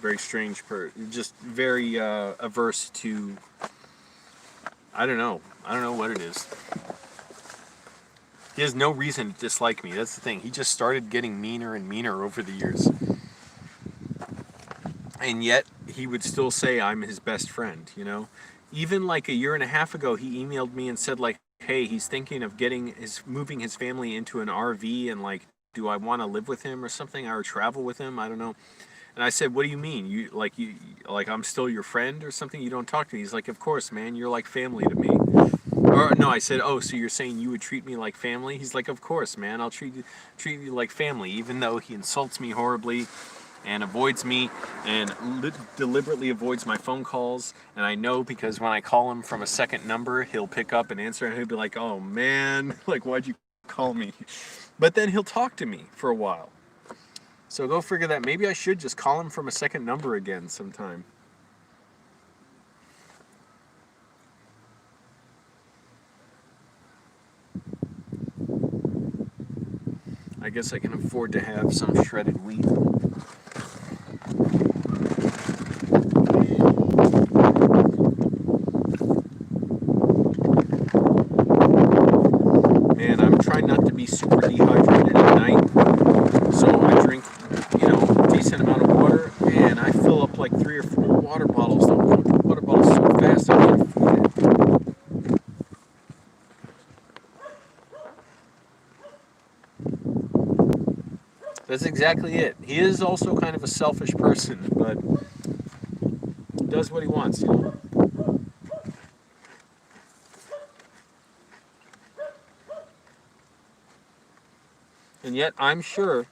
very strange, just very averse to, I don't know what it is. He has no reason to dislike me. That's the thing. He just started getting meaner and meaner over the years. And yet, he would still say I'm his best friend, you know? Even like a year and a half ago, he emailed me and said like, hey, he's thinking of moving his family into an RV, and like, do I want to live with him or something, or travel with him? I don't know. And I said, what do you mean? You like I'm still your friend or something? You don't talk to me. He's like, of course, man. You're like family to me. Or no, I said, oh, so you're saying you would treat me like family? He's like, of course, man. I'll treat you like family, even though he insults me horribly and avoids me and deliberately avoids my phone calls. And I know because when I call him from a second number, he'll pick up and answer, and he'll be like, oh, man, like, why'd you call me? But then he'll talk to me for a while. So go figure that. Maybe I should just call him from a second number again sometime. I guess I can afford to have some shredded wheat. Man, I'm trying not to be super dehydrated at night. So I drink, a decent amount of water, and I fill up like 3 or 4 water bottles. Don't go through water bottles so fast I can't afford it. That's exactly it. He is also kind of a selfish person, but does what he wants, you know? And yet, I'm sure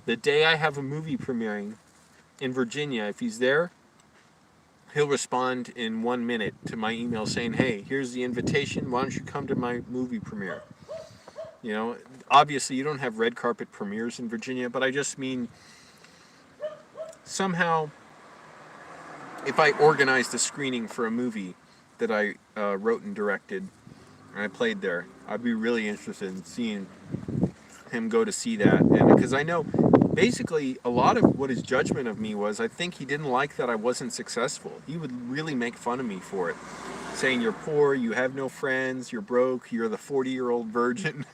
the day I have a movie premiering in Virginia, if he's there, he'll respond in 1 minute to my email saying, hey, here's the invitation. Why don't you come to my movie premiere? You know, obviously you don't have red carpet premieres in Virginia, but I just mean somehow if I organized a screening for a movie that I wrote and directed and I played there, I'd be really interested in seeing him go to see that. And because I know basically a lot of what his judgment of me was, I think he didn't like that I wasn't successful. He would really make fun of me for it, saying you're poor, you have no friends, you're broke, you're the 40-year-old virgin.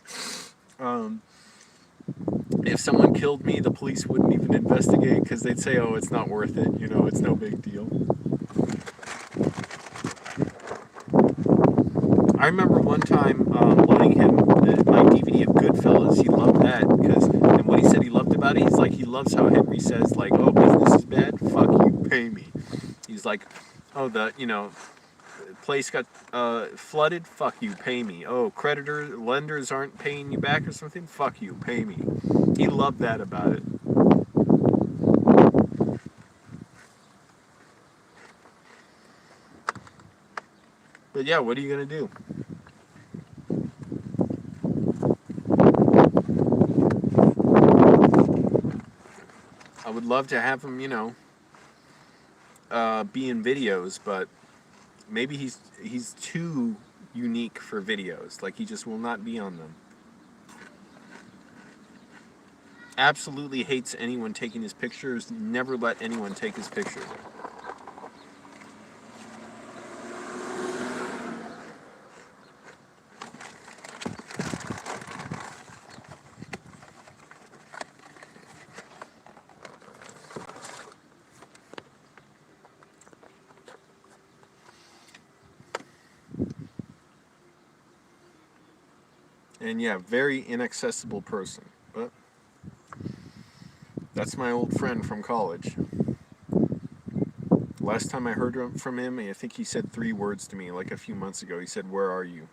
If someone killed me, the police wouldn't even investigate because they'd say, oh, it's not worth it, it's no big deal. I remember one time loaning him my DVD of Goodfellas. He loved that and what he said he loved about it, he's like, he loves how Henry says, like, oh, business is bad, fuck you, pay me. He's like, oh, place got flooded, fuck you, pay me. Oh, lenders aren't paying you back or something, fuck you, pay me. He loved that about it. But yeah, what are you gonna do? would love to have him, be in videos, but maybe he's too unique for videos. Like, he just will not be on them. Absolutely hates anyone taking his pictures. Never let anyone take his picture. And yeah, very inaccessible person. But that's my old friend from college. Last time I heard from him, I think he said 3 words to me, like a few months ago. He said, "Where are you?"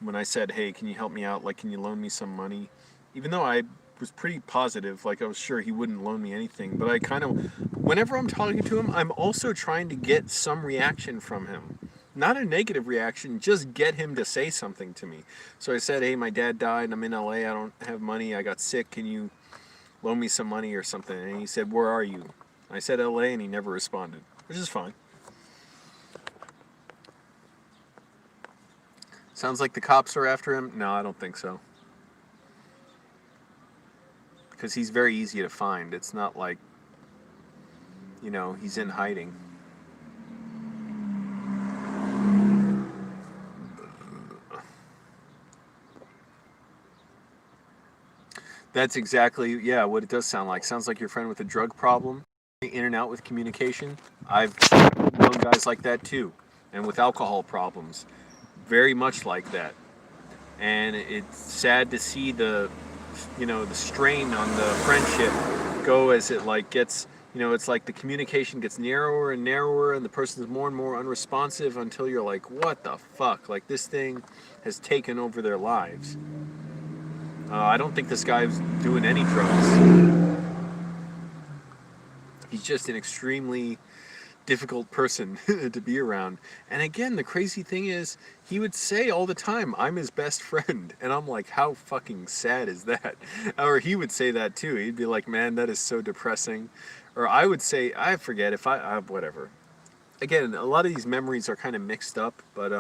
When I said, "Hey, can you help me out? Like, can you loan me some money?" Even though I was pretty positive, like I was sure he wouldn't loan me anything, but I kind of, whenever I'm talking to him, I'm also trying to get some reaction from him. Not a negative reaction, just get him to say something to me. So I said, "Hey, my dad died, I'm in LA, I don't have money, I got sick, can you loan me some money or something?" And he said, "Where are you?" I said LA, and he never responded, which is fine. Sounds like the cops are after him. No, I don't think so. Because he's very easy to find. It's not like, he's in hiding. That's exactly, yeah, what it does sound like. Sounds like your friend with a drug problem. In and out with communication. I've known guys like that too. And with alcohol problems. Very much like that. And it's sad to see the strain on the friendship go as it like gets, it's like the communication gets narrower and narrower and the person is more and more unresponsive until you're like, what the fuck? Like, this thing has taken over their lives. I don't think this guy's doing any drugs. He's just an extremely difficult person to be around. And again, the crazy thing is, he would say all the time, "I'm his best friend." And I'm like, how fucking sad is that? Or he would say that too. He'd be like, "Man, that is so depressing." Or I would say, I forget if I whatever. Again, a lot of these memories are kind of mixed up, but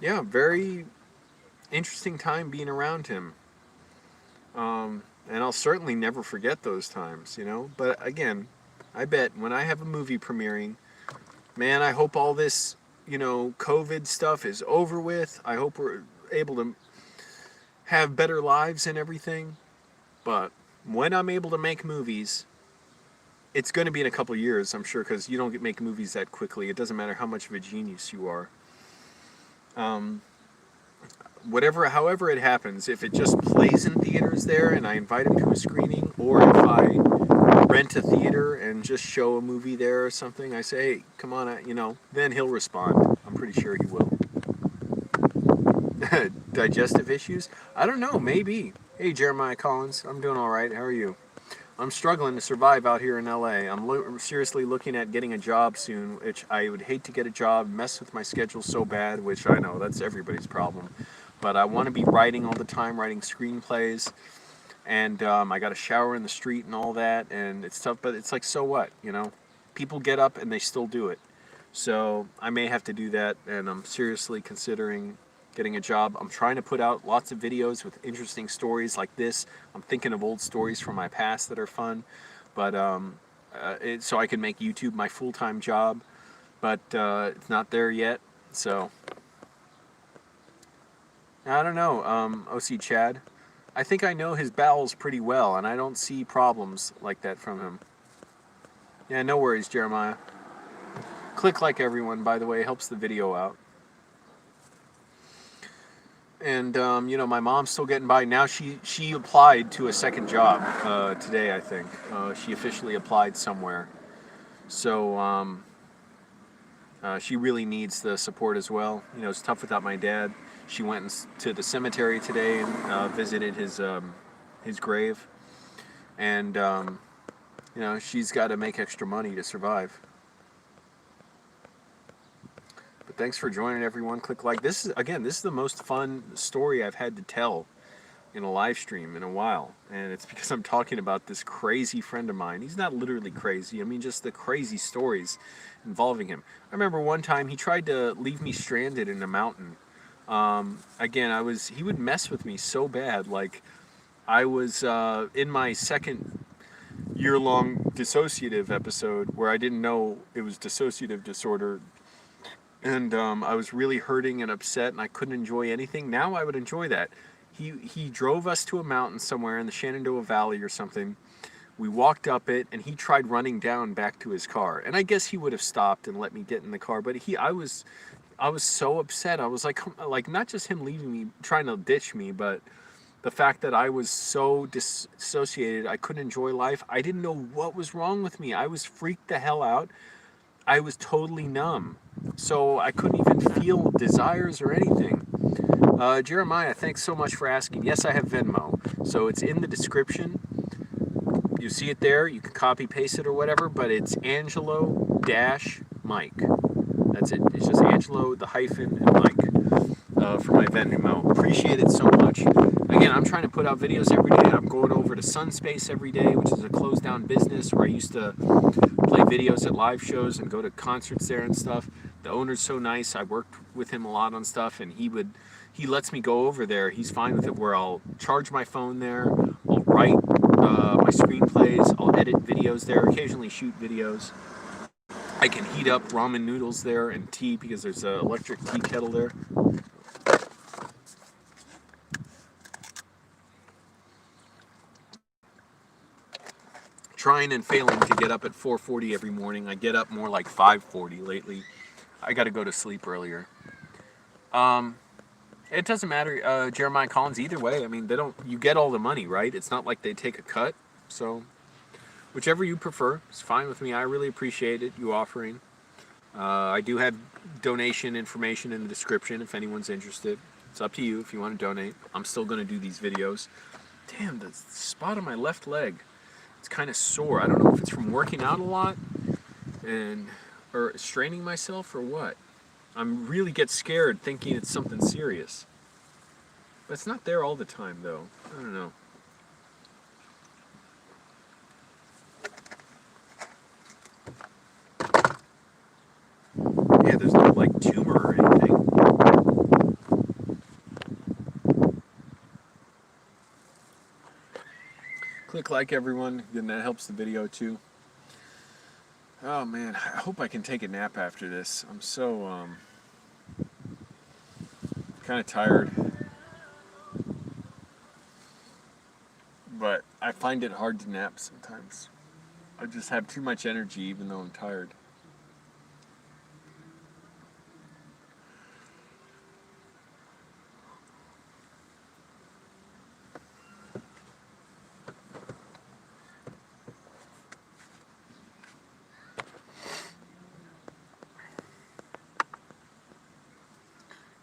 yeah, very interesting time being around him. And I'll certainly never forget those times, But again, I bet when I have a movie premiering, man, I hope all this, COVID stuff is over with. I hope we're able to have better lives and everything. But when I'm able to make movies, it's going to be in a couple of years, I'm sure, because you don't make movies that quickly. It doesn't matter how much of a genius you are. However it happens, if it just plays in theaters there and I invite him to a screening, or if I rent a theater and just show a movie there or something, I say, "Hey, come on," then he'll respond. I'm pretty sure he will. Digestive issues? I don't know, maybe. Hey, Jeremiah Collins, I'm doing all right. How are you? I'm struggling to survive out here in LA. I'm seriously looking at getting a job soon, which I would hate to get a job, mess with my schedule so bad, which I know, that's everybody's problem. But I want to be writing all the time, writing screenplays, and I got a shower in the street and all that, and it's tough, but it's like, so what, People get up and they still do it. So I may have to do that, and I'm seriously considering getting a job. I'm trying to put out lots of videos with interesting stories like this. I'm thinking of old stories from my past that are fun, but so I can make YouTube my full-time job, but it's not there yet, so I don't know. OC Chad, I think I know his bowels pretty well, and I don't see problems like that from him. Yeah, no worries, Jeremiah. Click like everyone, by the way, helps the video out. And my mom's still getting by. Now she applied to a second job today, I think. She officially applied somewhere. So she really needs the support as well. It's tough without my dad. She went to the cemetery today and visited his grave. And she's got to make extra money to survive. Thanks for joining, everyone. Click like. This is the most fun story I've had to tell in a live stream in a while, and it's because I'm talking about this crazy friend of mine. He's not literally crazy. I mean, just the crazy stories involving him. I remember one time he tried to leave me stranded in a mountain. Again, he would mess with me so bad. Like, I was in my second year-long dissociative episode where I didn't know it was dissociative disorder, and I was really hurting and upset, and I couldn't enjoy anything. Now I would enjoy that. He drove us to a mountain somewhere in the Shenandoah Valley or something. We walked up it, and he tried running down back to his car. And I guess he would have stopped and let me get in the car, but I was so upset. I was like not just him leaving me, trying to ditch me, but the fact that I was so dissociated, I couldn't enjoy life. I didn't know what was wrong with me. I was freaked the hell out. I was totally numb. So I couldn't even feel desires or anything. Jeremiah, thanks so much for asking. Yes, I have Venmo. So it's in the description. You see it there. You can copy paste it or whatever, but it's Angelo-Mike. That's it. It's just Angelo, the hyphen, and Mike for my Venmo. Appreciate it so much. Again, I'm trying to put out videos every day. I'm going over to Sunspace every day, which is a closed down business where I used to play videos at live shows and go to concerts there and stuff. The owner's so nice. I worked with him a lot on stuff, and he lets me go over there. He's fine with it, where I'll charge my phone there, I'll write my screenplays, I'll edit videos there, occasionally shoot videos. I can heat up ramen noodles there and tea because there's an electric tea kettle there. Trying and failing to get up at 4:40 every morning. I get up more like 5:40 lately. I got to go to sleep earlier. It doesn't matter, Jeremiah Collins, either way. I mean, you get all the money, right? It's not like they take a cut. So whichever you prefer, it's fine with me. I really appreciate it, you offering. I do have donation information in the description if anyone's interested. It's up to you if you want to donate. I'm still going to do these videos. Damn, the spot on my left leg, it's kind of sore. I don't know if it's from working out a lot or straining myself or what. I really get scared thinking it's something serious. But it's not there all the time, though. I don't know. Yeah, there's no, like, tumor or anything. Click like, everyone, and that helps the video, too. Oh, man, I hope I can take a nap after this. I'm so, kind of tired. But I find it hard to nap sometimes. I just have too much energy even though I'm tired.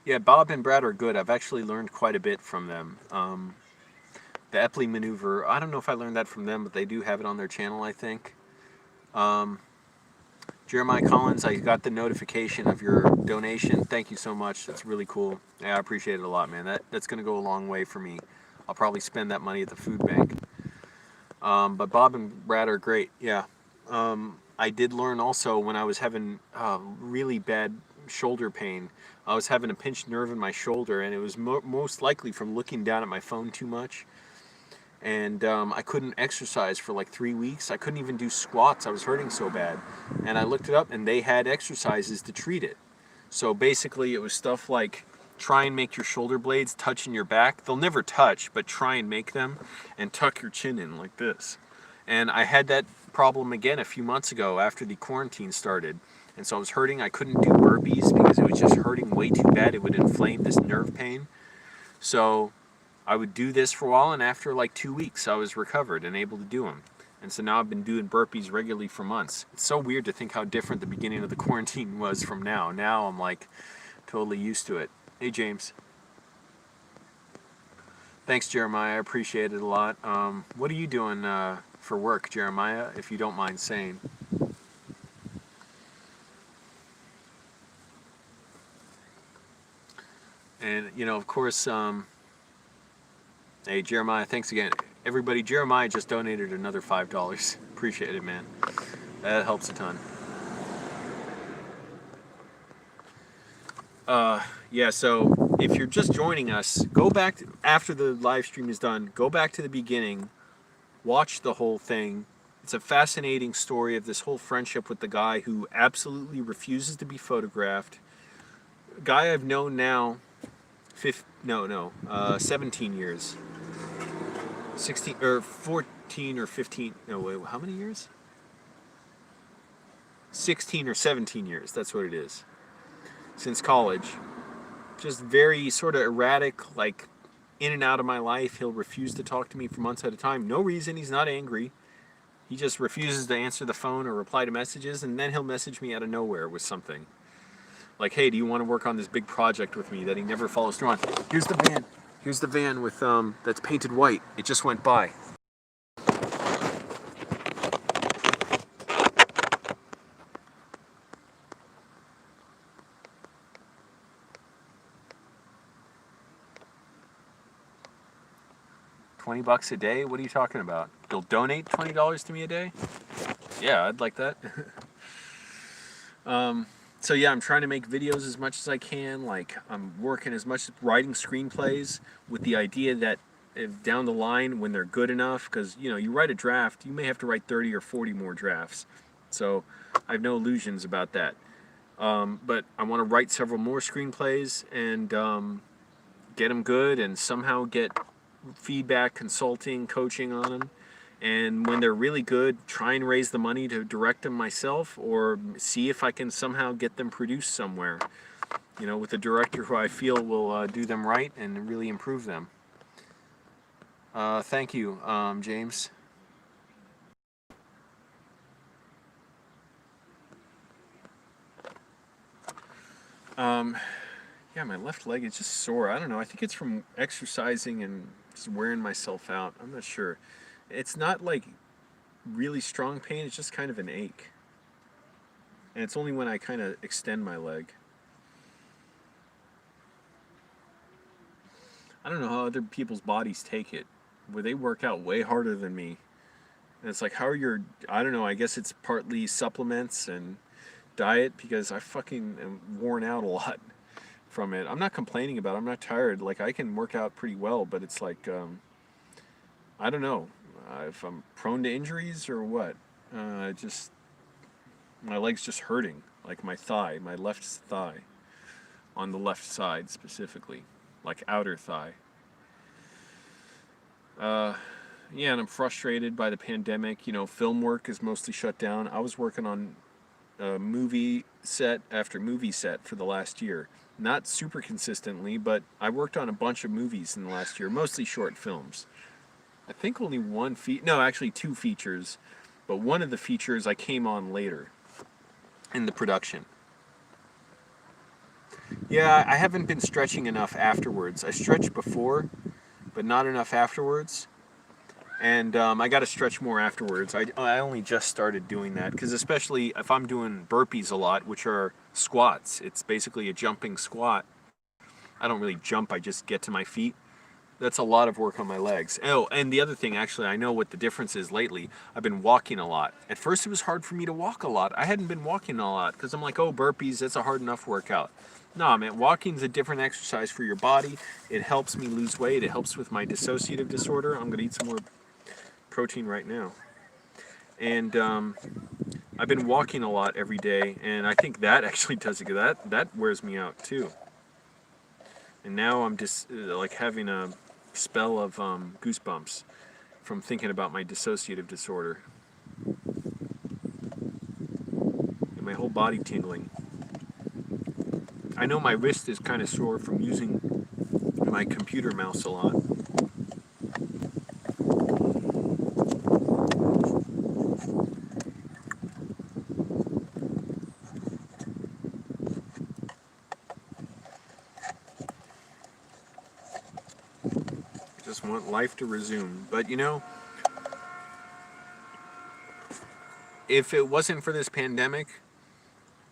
Yeah, Bob and Brad are good. I've actually learned quite a bit from them. The Epley maneuver, I don't know if I learned that from them, but they do have it on their channel, I think. Jeremiah Collins, I got the notification of your donation. Thank you so much. That's really cool. Yeah, I appreciate it a lot, man. That's going to go a long way for me. I'll probably spend that money at the food bank. But Bob and Brad are great, yeah. I did learn also when I was having really bad shoulder pain. I was having a pinched nerve in my shoulder, and it was most likely from looking down at my phone too much. And I couldn't exercise for like 3 weeks. I couldn't even do squats. I was hurting so bad. And I looked it up, and they had exercises to treat it. So basically, it was stuff like try and make your shoulder blades touch in your back. They'll never touch, but try and make them, and tuck your chin in like this. And I had that problem again a few months ago after the quarantine started. And so I was hurting. I couldn't do burpees because it was just hurting way too bad. It would inflame this nerve pain. So I would do this for a while, and after like 2 weeks, I was recovered and able to do them. And so now I've been doing burpees regularly for months. It's so weird to think how different the beginning of the quarantine was from now. Now I'm like totally used to it. Hey, James. Thanks, Jeremiah. I appreciate it a lot. What are you doing for work, Jeremiah, if you don't mind saying? And, you know, of course, Hey, Jeremiah, thanks again. Everybody, Jeremiah just donated another $5. Appreciate it, man. That helps a ton. Yeah, so if you're just joining us, go back after the live stream is done, go back to the beginning, watch the whole thing. It's a fascinating story of this whole friendship with the guy who absolutely refuses to be photographed. A guy I've known now 17 years. 16 or 14 or 15. No, wait, how many years? 16 or 17 years. That's what it is. Since college. Just very sort of erratic, like in and out of my life. He'll refuse to talk to me for months at a time. No reason. He's not angry. He just refuses to answer the phone or reply to messages, and then he'll message me out of nowhere with something. Like, hey, do you want to work on this big project with me that he never follows through on? Here's the van. Here's the van with that's painted white. It just went by. $20 a day? What are you talking about? You'll donate $20 to me a day? Yeah, I'd like that. So yeah, I'm trying to make videos as much as I can. Like, I'm working as much writing screenplays with the idea that if down the line when they're good enough, because you know, you write a draft, you may have to write 30 or 40 more drafts. So I have no illusions about that. But I want to write several more screenplays and get them good and somehow get feedback, consulting, coaching on them. And when they're really good, try and raise the money to direct them myself, or see if I can somehow get them produced somewhere, you know, with a director who I feel will do them right and really improve them. Thank you, James. Yeah, my left leg is just sore. I don't know. I think it's from exercising and just wearing myself out. I'm not sure. It's not like really strong pain, it's just kind of an ache. And it's only when I kind of extend my leg. I don't know how other people's bodies take it, where they work out way harder than me. And it's like, how are your, I don't know, I guess it's partly supplements and diet, because I fucking am worn out a lot from it. I'm not complaining about it, I'm not tired. Like, I can work out pretty well, but it's like, I don't know. If I'm prone to injuries or what, just my leg's just hurting, like my thigh, my left thigh, on the left side specifically, like outer thigh. Yeah, and I'm frustrated by the pandemic. You know, film work is mostly shut down. I was working on movie set after movie set for the last year. Not super consistently, but I worked on a bunch of movies in the last year, mostly short films. I think only actually 2 features, but one of the features I came on later in the production. Yeah, I haven't been stretching enough afterwards. I stretched before, but not enough afterwards. And I got to stretch more afterwards. I only just started doing that, because especially if I'm doing burpees a lot, which are squats, it's basically a jumping squat. I don't really jump, I just get to my feet. That's a lot of work on my legs. Oh, and the other thing, actually, I know what the difference is lately. I've been walking a lot. At first, it was hard for me to walk a lot. I hadn't been walking a lot, because I'm like, oh, burpees, that's a hard enough workout. No, man, walking's a different exercise for your body. It helps me lose weight. It helps with my dissociative disorder. I'm going to eat some more protein right now. And I've been walking a lot every day, and I think that actually does it. That wears me out, too. And now I'm just like having a spell of goosebumps from thinking about my dissociative disorder. And my whole body tingling. I know my wrist is kind of sore from using my computer mouse a lot. Just want life to resume. But you know, if it wasn't for this pandemic,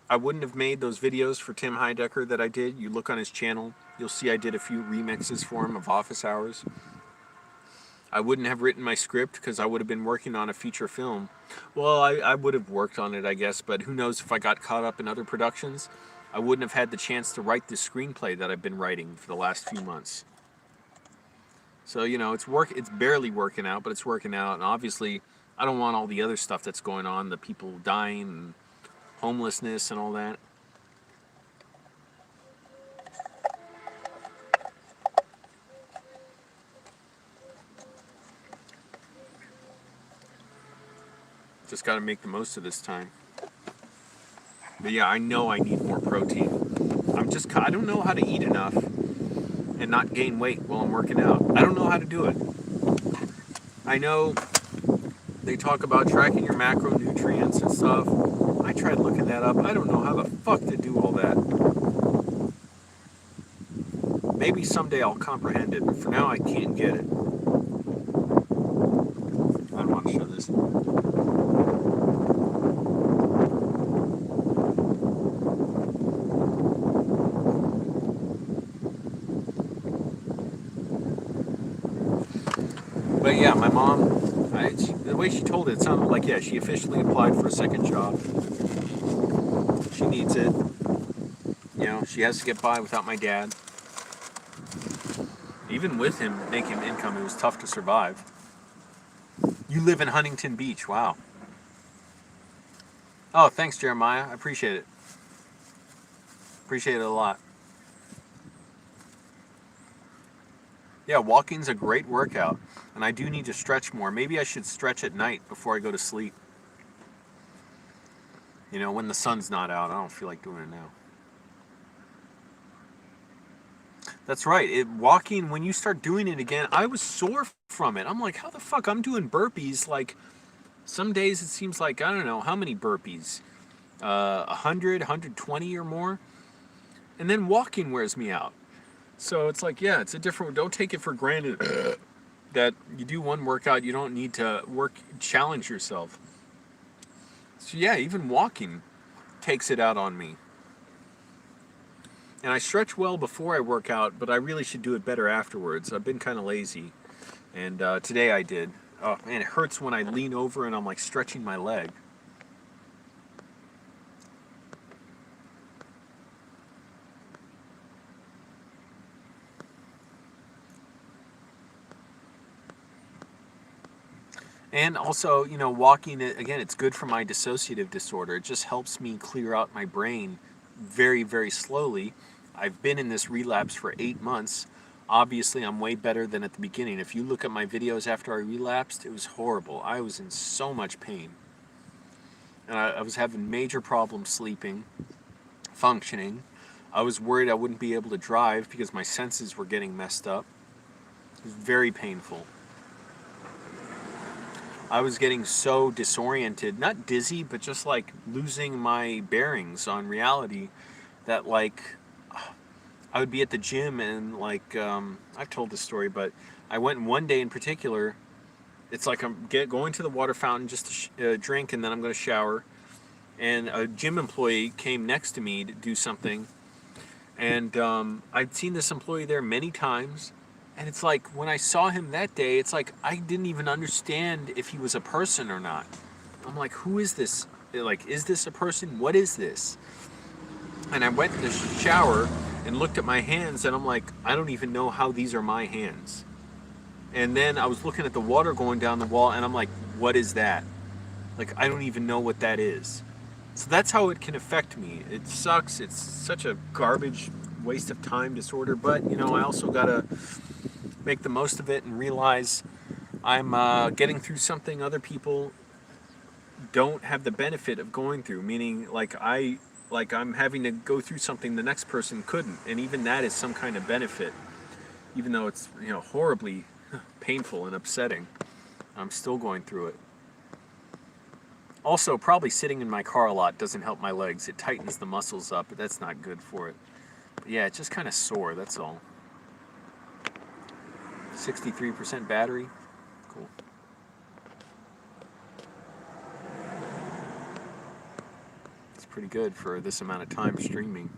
I wouldn't have made those videos for Tim Heidecker that I did. You look on his channel, you'll see I did a few remixes for him of Office Hours. I wouldn't have written my script because I would have been working on a feature film. Well, I would have worked on it, I guess, but who knows if I got caught up in other productions. I wouldn't have had the chance to write the screenplay that I've been writing for the last few months. So, it's barely working out, but it's working out. And obviously, I don't want all the other stuff that's going on, the people dying and homelessness and all that. Just got to make the most of this time. But yeah, I know I need more protein. I don't know how to eat enough and not gain weight while I'm working out. I don't know how to do it. I know they talk about tracking your macronutrients and stuff. I tried looking that up. I don't know how the fuck to do all that. Maybe someday I'll comprehend it, but for now I can't get it. I don't want to show this. But yeah, my mom, the way she told it sounded like, yeah, she officially applied for a second job. She needs it. She has to get by without my dad. Even with him making income, it was tough to survive. You live in Huntington Beach, wow. Oh, thanks, Jeremiah. I appreciate it. Appreciate it a lot. Yeah, walking's a great workout, and I do need to stretch more. Maybe I should stretch at night before I go to sleep. When the sun's not out. I don't feel like doing it now. That's right. Walking, when you start doing it again, I was sore from it. I'm like, how the fuck? I'm doing burpees. Like, some days it seems like, I don't know, how many burpees? 100, 120 or more? And then walking wears me out. So it's like, yeah, don't take it for granted that you do one workout, you don't need to challenge yourself. So yeah, even walking takes it out on me. And I stretch well before I work out, but I really should do it better afterwards. I've been kind of lazy. And today I did. Oh man, it hurts when I lean over and I'm like stretching my leg. And also, walking, again, it's good for my dissociative disorder. It just helps me clear out my brain very, very slowly. I've been in this relapse for 8 months. Obviously, I'm way better than at the beginning. If you look at my videos after I relapsed, it was horrible. I was in so much pain. And I was having major problems sleeping, functioning. I was worried I wouldn't be able to drive because my senses were getting messed up. It was very painful. I was getting so disoriented, not dizzy, but just like losing my bearings on reality, that like I would be at the gym and like I've told this story, but I went one day in particular. It's like I'm going to the water fountain just to drink, and then I'm going to shower. And a gym employee came next to me to do something, and I'd seen this employee there many times. And it's like, when I saw him that day, it's like, I didn't even understand if he was a person or not. I'm like, who is this? Like, is this a person? What is this? And I went to the shower and looked at my hands, and I'm like, I don't even know how these are my hands. And then I was looking at the water going down the wall, and I'm like, what is that? Like, I don't even know what that is. So that's how it can affect me. It sucks. It's such a garbage, waste of time disorder. But, I also got to make the most of it and realize I'm getting through something other people don't have the benefit of going through, meaning I'm having to go through something the next person couldn't, and even that is some kind of benefit, even though it's horribly painful and upsetting. I'm still going through it. Also, probably sitting in my car a lot doesn't help my legs. It tightens the muscles up, but that's not good for it. But yeah, it's just kind of sore, that's all. 63% battery. Cool. It's pretty good for this amount of time streaming.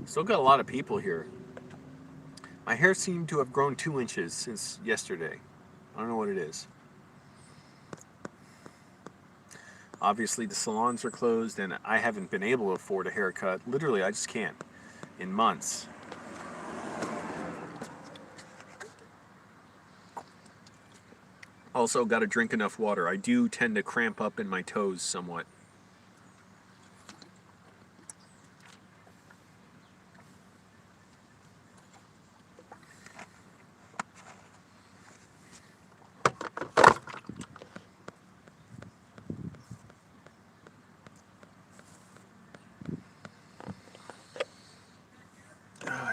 Still got a lot of people here. My hair seemed to have grown 2 inches since yesterday. I don't know what it is. Obviously, the salons are closed, and I haven't been able to afford a haircut. Literally, I just can't. In months. Also, got to drink enough water. I do tend to cramp up in my toes somewhat.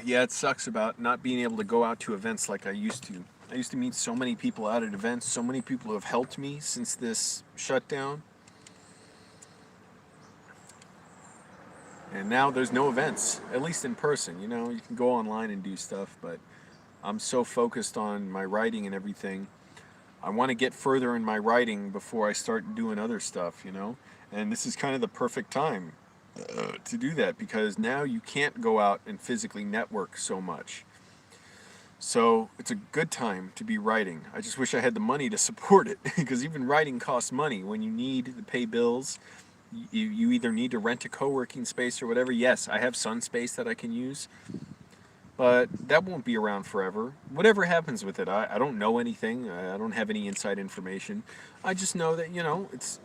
Yeah, it sucks about not being able to go out to events like I used to. I used to meet so many people out at events, so many people who have helped me since this shutdown. And now there's no events, at least in person. You know, you can go online and do stuff, but I'm so focused on my writing and everything. I want to get further in my writing before I start doing other stuff, you know? And this is kind of the perfect time to do that because now you can't go out and physically network so much. So it's a good time to be writing. I just wish I had the money to support it because even writing costs money. When you need to pay bills, you either need to rent a co-working space or whatever. Yes, I have sun space that I can use, but that won't be around forever. Whatever happens with it, I don't know anything. I don't have any inside information. I just know that, you know, it's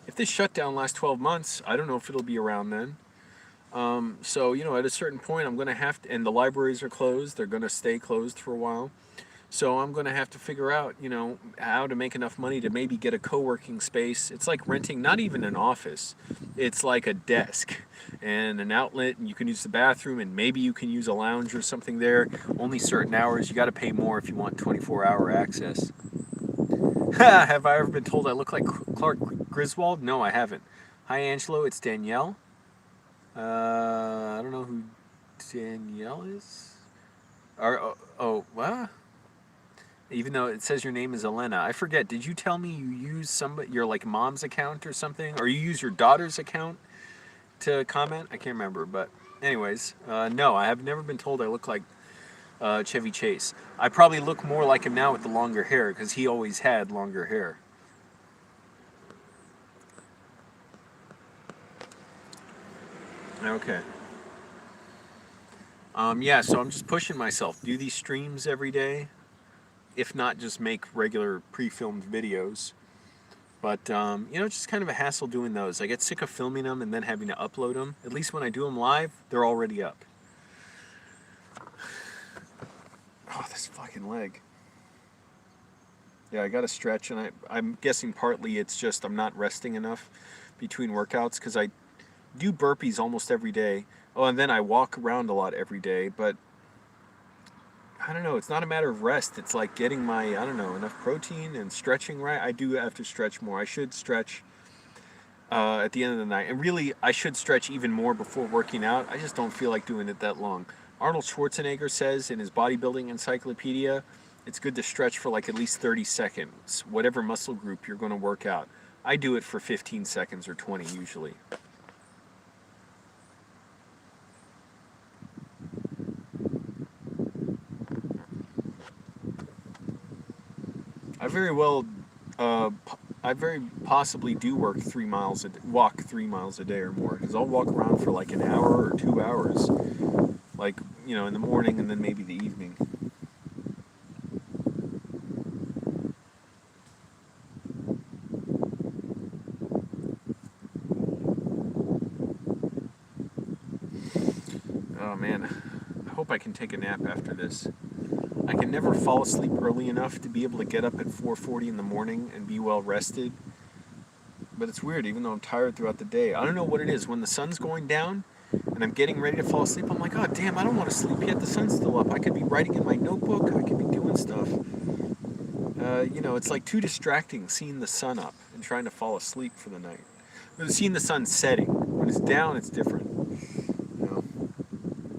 if this shutdown lasts 12 months, I don't know if it'll be around then. So, you know, at a certain point, I'm going to have to, and the libraries are closed. They're going to stay closed for a while. So I'm going to have to figure out, you know, how to make enough money to maybe get a co-working space. It's like renting not even an office. It's like a desk and an outlet, and you can use the bathroom, and maybe you can use a lounge or something there. Only certain hours. You got to pay more if you want 24-hour access. Have I ever been told I look like Clark Griswold? No, I haven't. Hi, Angelo. It's Danielle. I don't know who Danielle is. What? Even though it says your name is Elena, I forget. Did you tell me you use your like mom's account or something, or you use your daughter's account to comment? I can't remember, but anyways, no, I have never been told I look like Chevy Chase. I probably look more like him now with the longer hair because he always had longer hair. Okay. Yeah, so I'm just pushing myself. Do these streams every day. If not, just make regular pre-filmed videos. But, you know, it's just kind of a hassle doing those. I get sick of filming them and then having to upload them. At least when I do them live, they're already up. Oh, this fucking leg. Yeah, I gotta stretch, and I'm guessing partly it's just I'm not resting enough between workouts because I do burpees almost every day. Oh, and then I walk around a lot every day, but I don't know. It's not a matter of rest. It's like getting my, I don't know, enough protein and stretching right. I do have to stretch more. I should stretch at the end of the night. And really, I should stretch even more before working out. I just don't feel like doing it that long. Arnold Schwarzenegger says in his bodybuilding encyclopedia, it's good to stretch for like at least 30 seconds, whatever muscle group you're going to work out. I do it for 15 seconds or 20 usually. I very well, I very possibly do walk 3 miles a day or more, because I'll walk around for like an hour or 2 hours, like, you know, in the morning and then maybe the evening. Oh man, I hope I can take a nap after this. I can never fall asleep early enough to be able to get up at 4:40 in the morning and be well rested. But it's weird, even though I'm tired throughout the day. I don't know what it is. When the sun's going down and I'm getting ready to fall asleep, I'm like, oh damn, I don't want to sleep yet. The sun's still up. I could be writing in my notebook. I could be doing stuff. You know, it's like too distracting seeing the sun up and trying to fall asleep for the night. But seeing the sun setting. When it's down, it's different. You know,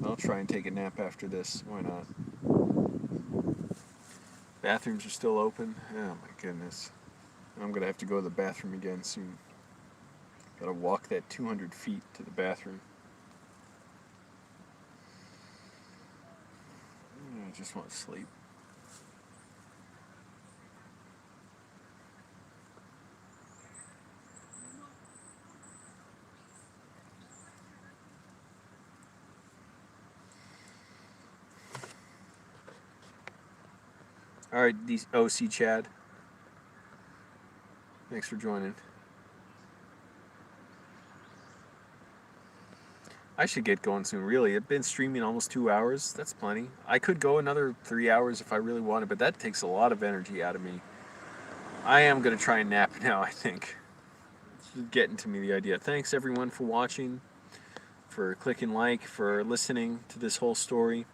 I'll try and take a nap after this. Why not? Bathrooms are still open. Oh my goodness. I'm going to have to go to the bathroom again soon. Got to walk that 200 feet to the bathroom. I just want to sleep. All right, OC Chad. Thanks for joining. I should get going soon, really. I've been streaming almost 2 hours. That's plenty. I could go another 3 hours if I really wanted, but that takes a lot of energy out of me. I am going to try and nap now, I think. It's getting to me, the idea. Thanks, everyone, for watching, for clicking like, for listening to this whole story.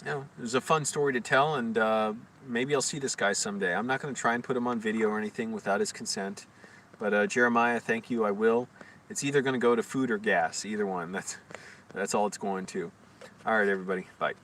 It was a fun story to tell, and maybe I'll see this guy someday. I'm not going to try and put him on video or anything without his consent. But Jeremiah, thank you, I will. It's either going to go to food or gas, either one. That's all it's going to. All right, everybody. Bye.